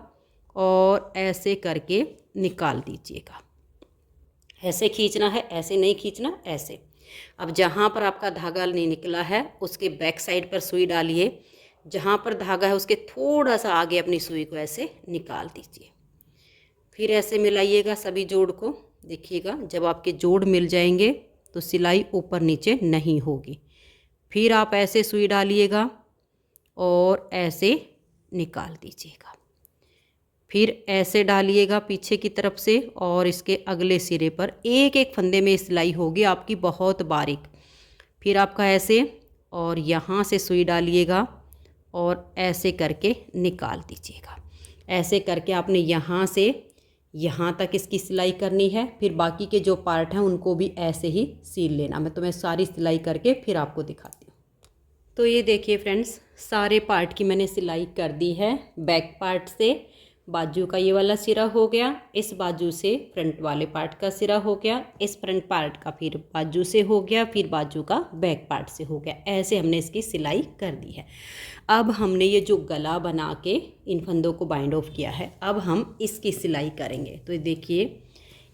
और ऐसे करके निकाल दीजिएगा। ऐसे खींचना है, ऐसे नहीं खींचना, ऐसे। अब जहाँ पर आपका धागा नहीं निकला है उसके बैक साइड पर सुई डालिए, जहाँ पर धागा है उसके थोड़ा सा आगे अपनी सुई को ऐसे निकाल दीजिए। फिर ऐसे मिलाइएगा सभी जोड़ को। देखिएगा जब आपके जोड़ मिल जाएंगे तो सिलाई ऊपर नीचे नहीं होगी। फिर आप ऐसे सुई डालिएगा और ऐसे निकाल दीजिएगा। फिर ऐसे डालिएगा पीछे की तरफ से और इसके अगले सिरे पर एक एक फंदे में सिलाई होगी आपकी बहुत बारीक। फिर आपका ऐसे और यहाँ से सुई डालिएगा और ऐसे करके निकाल दीजिएगा। ऐसे करके आपने यहाँ से यहाँ तक इसकी सिलाई करनी है। फिर बाकी के जो पार्ट हैं उनको भी ऐसे ही सील लेना। मैं सारी सिलाई करके फिर आपको दिखाती हूँ। तो ये देखिए फ्रेंड्स, सारे पार्ट की मैंने सिलाई कर दी है। बैक पार्ट से बाजू का ये वाला सिरा हो गया, इस बाजू से फ्रंट वाले पार्ट का सिरा हो गया, इस फ्रंट पार्ट का फिर बाजू से हो गया, फिर बाजू का बैक पार्ट से हो गया। ऐसे हमने इसकी सिलाई कर दी है। अब हमने ये जो गला बना के इन फंदों को बाइंड ऑफ किया है, अब हम इसकी सिलाई करेंगे। तो देखिए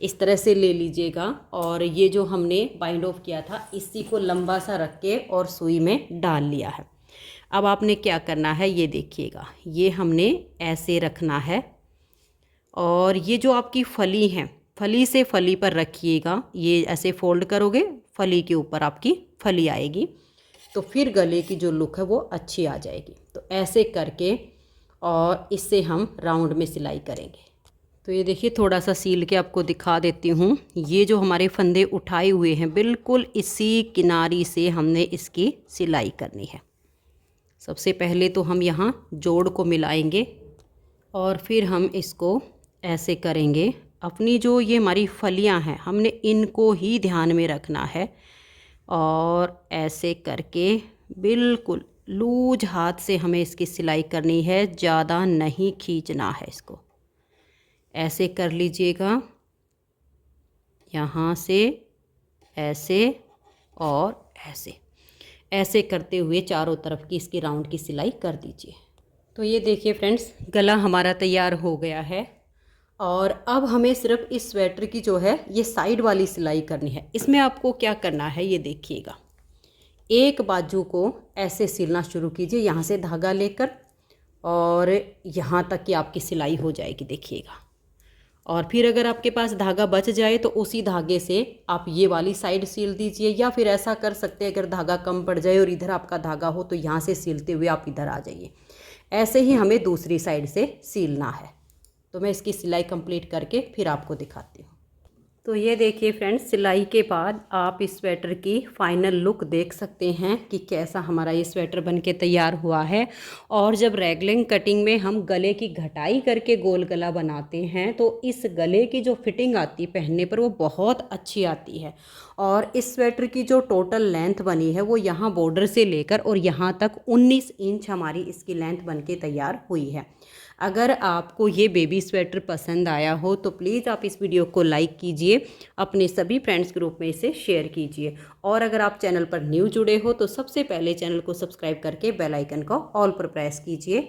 इस तरह से ले लीजिएगा और ये जो हमने बाइंड ऑफ किया था इसी को लंबा सा रख के और सुई में डाल लिया है। अब आपने क्या करना है, ये देखिएगा, ये हमने ऐसे रखना है और ये जो आपकी फली है, फली से फली पर रखिएगा। ये ऐसे फोल्ड करोगे, फली के ऊपर आपकी फली आएगी, तो फिर गले की जो लुक है वो अच्छी आ जाएगी। तो ऐसे करके और इससे हम राउंड में सिलाई करेंगे। तो ये देखिए, थोड़ा सा सील के आपको दिखा देती हूँ। ये जो हमारे फंदे उठाए हुए हैं, बिल्कुल इसी किनारी से हमने इसकी सिलाई करनी है। सबसे पहले तो हम यहाँ जोड़ को मिलाएंगे और फिर हम इसको ऐसे करेंगे। अपनी जो ये हमारी फलियाँ हैं, हमने इनको ही ध्यान में रखना है और ऐसे करके बिल्कुल लूज हाथ से हमें इसकी सिलाई करनी है, ज़्यादा नहीं खींचना है इसको। ऐसे कर लीजिएगा, यहाँ से ऐसे और ऐसे करते हुए चारों तरफ की इसकी राउंड की सिलाई कर दीजिए। तो ये देखिए फ्रेंड्स, गला हमारा तैयार हो गया है और अब हमें सिर्फ इस स्वेटर की जो है ये साइड वाली सिलाई करनी है। इसमें आपको क्या करना है, ये देखिएगा, एक बाजू को ऐसे सिलना शुरू कीजिए, यहाँ से धागा लेकर और यहाँ तक कि आपकी सिलाई हो जाएगी, देखिएगा। और फिर अगर आपके पास धागा बच जाए तो उसी धागे से आप ये वाली साइड सील दीजिए, या फिर ऐसा कर सकते हैं, अगर धागा कम पड़ जाए और इधर आपका धागा हो तो यहाँ से सीलते हुए आप इधर आ जाइए। ऐसे ही हमें दूसरी साइड से सीलना है। तो मैं इसकी सिलाई कंप्लीट करके फिर आपको दिखाती हूँ। तो ये देखिए फ्रेंड्स, सिलाई के बाद आप इस स्वेटर की फ़ाइनल लुक देख सकते हैं कि कैसा हमारा ये स्वेटर बनके तैयार हुआ है। और जब रैगलिंग कटिंग में हम गले की घटाई करके गोल गला बनाते हैं तो इस गले की जो फिटिंग आती है पहनने पर वो बहुत अच्छी आती है। और इस स्वेटर की जो टोटल लेंथ बनी है वो यहाँ बॉर्डर से लेकर और यहाँ तक 19 इंच हमारी इसकी लेंथ बनके तैयार हुई है। अगर आपको ये बेबी स्वेटर पसंद आया हो तो प्लीज़ आप इस वीडियो को लाइक कीजिए, अपने सभी फ्रेंड्स ग्रुप में इसे शेयर कीजिए। और अगर आप चैनल पर न्यू जुड़े हो तो सबसे पहले चैनल को सब्सक्राइब करके बेल आइकन को ऑल पर प्रेस कीजिए,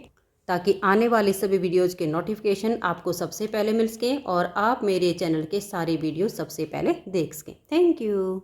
ताकि आने वाले सभी वीडियोज़ के नोटिफिकेशन आपको सबसे पहले मिल सकें और आप मेरे चैनल के सारे वीडियो सबसे पहले देख सकें। Thank you.